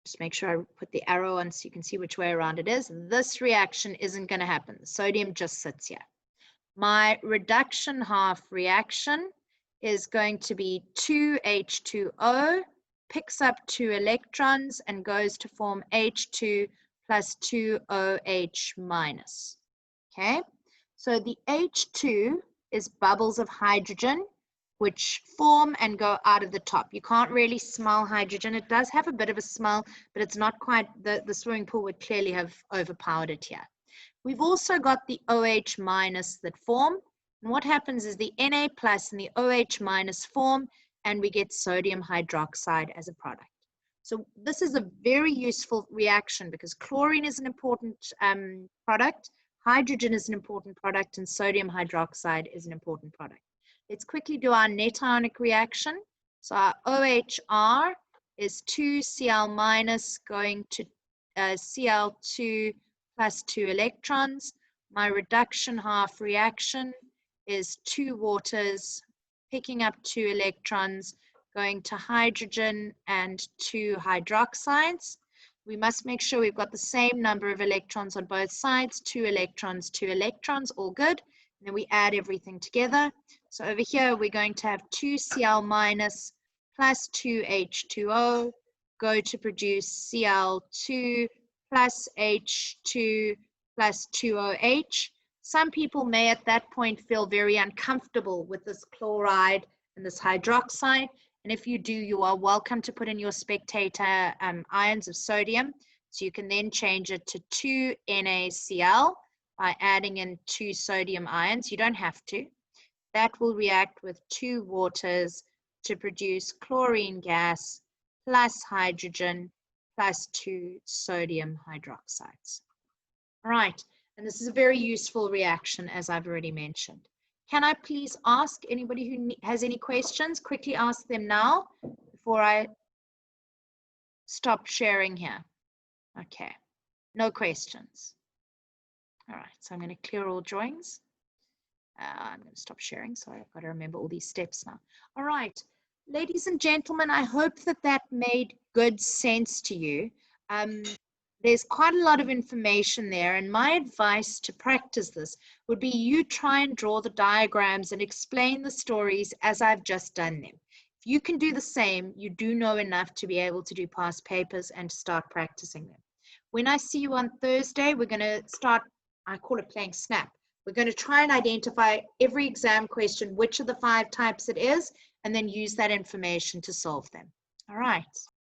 S1: just make sure I put the arrow on so you can see which way around it is. This reaction isn't going to happen. The sodium just sits here. My reduction half reaction is going to be 2H2O, picks up 2 electrons and goes to form H2 plus 2OH minus. Okay, so the H2 is bubbles of hydrogen which form and go out of the top. You can't really smell hydrogen. It does have a bit of a smell, but it's not quite, the swimming pool would clearly have overpowered it here. We've also got the OH minus that form. And what happens is the Na plus and the OH minus form, and we get sodium hydroxide as a product. So this is a very useful reaction because chlorine is an important product, hydrogen is an important product, and sodium hydroxide is an important product. Let's quickly do our net ionic reaction. So our OHR is 2Cl minus going to Cl2 plus 2 electrons. My reduction half reaction is 2 waters picking up 2 electrons going to hydrogen and 2 hydroxides. We must make sure we've got the same number of electrons on both sides, 2 electrons, all good. And then we add everything together. So over here, we're going to have 2Cl minus plus 2H2O go to produce Cl2 plus H2 plus 2OH. Some people may at that point feel very uncomfortable with this chloride and this hydroxide. And if you do, you are welcome to put in your spectator ions of sodium. So you can then change it to 2NaCl by adding in 2 sodium ions. You don't have to. That will react with 2 waters to produce chlorine gas plus hydrogen plus 2 sodium hydroxides. All right, and this is a very useful reaction, as I've already mentioned. Can I please ask anybody who has any questions, quickly ask them now before I stop sharing here? Okay, no questions. All right, so I'm going to clear all drawings. I'm going to stop sharing. Sorry, I've got to remember all these steps now. All right, ladies and gentlemen, I hope that that made good sense to you. There's quite a lot of information there, and my advice to practice this would be you try and draw the diagrams and explain the stories as I've just done them. If you can do the same, you do know enough to be able to do past papers and start practicing them. When I see you on Thursday, we're going to start, I call it playing snap. We're going to try and identify every exam question, which of the 5 types it is, and then use that information to solve them. All right.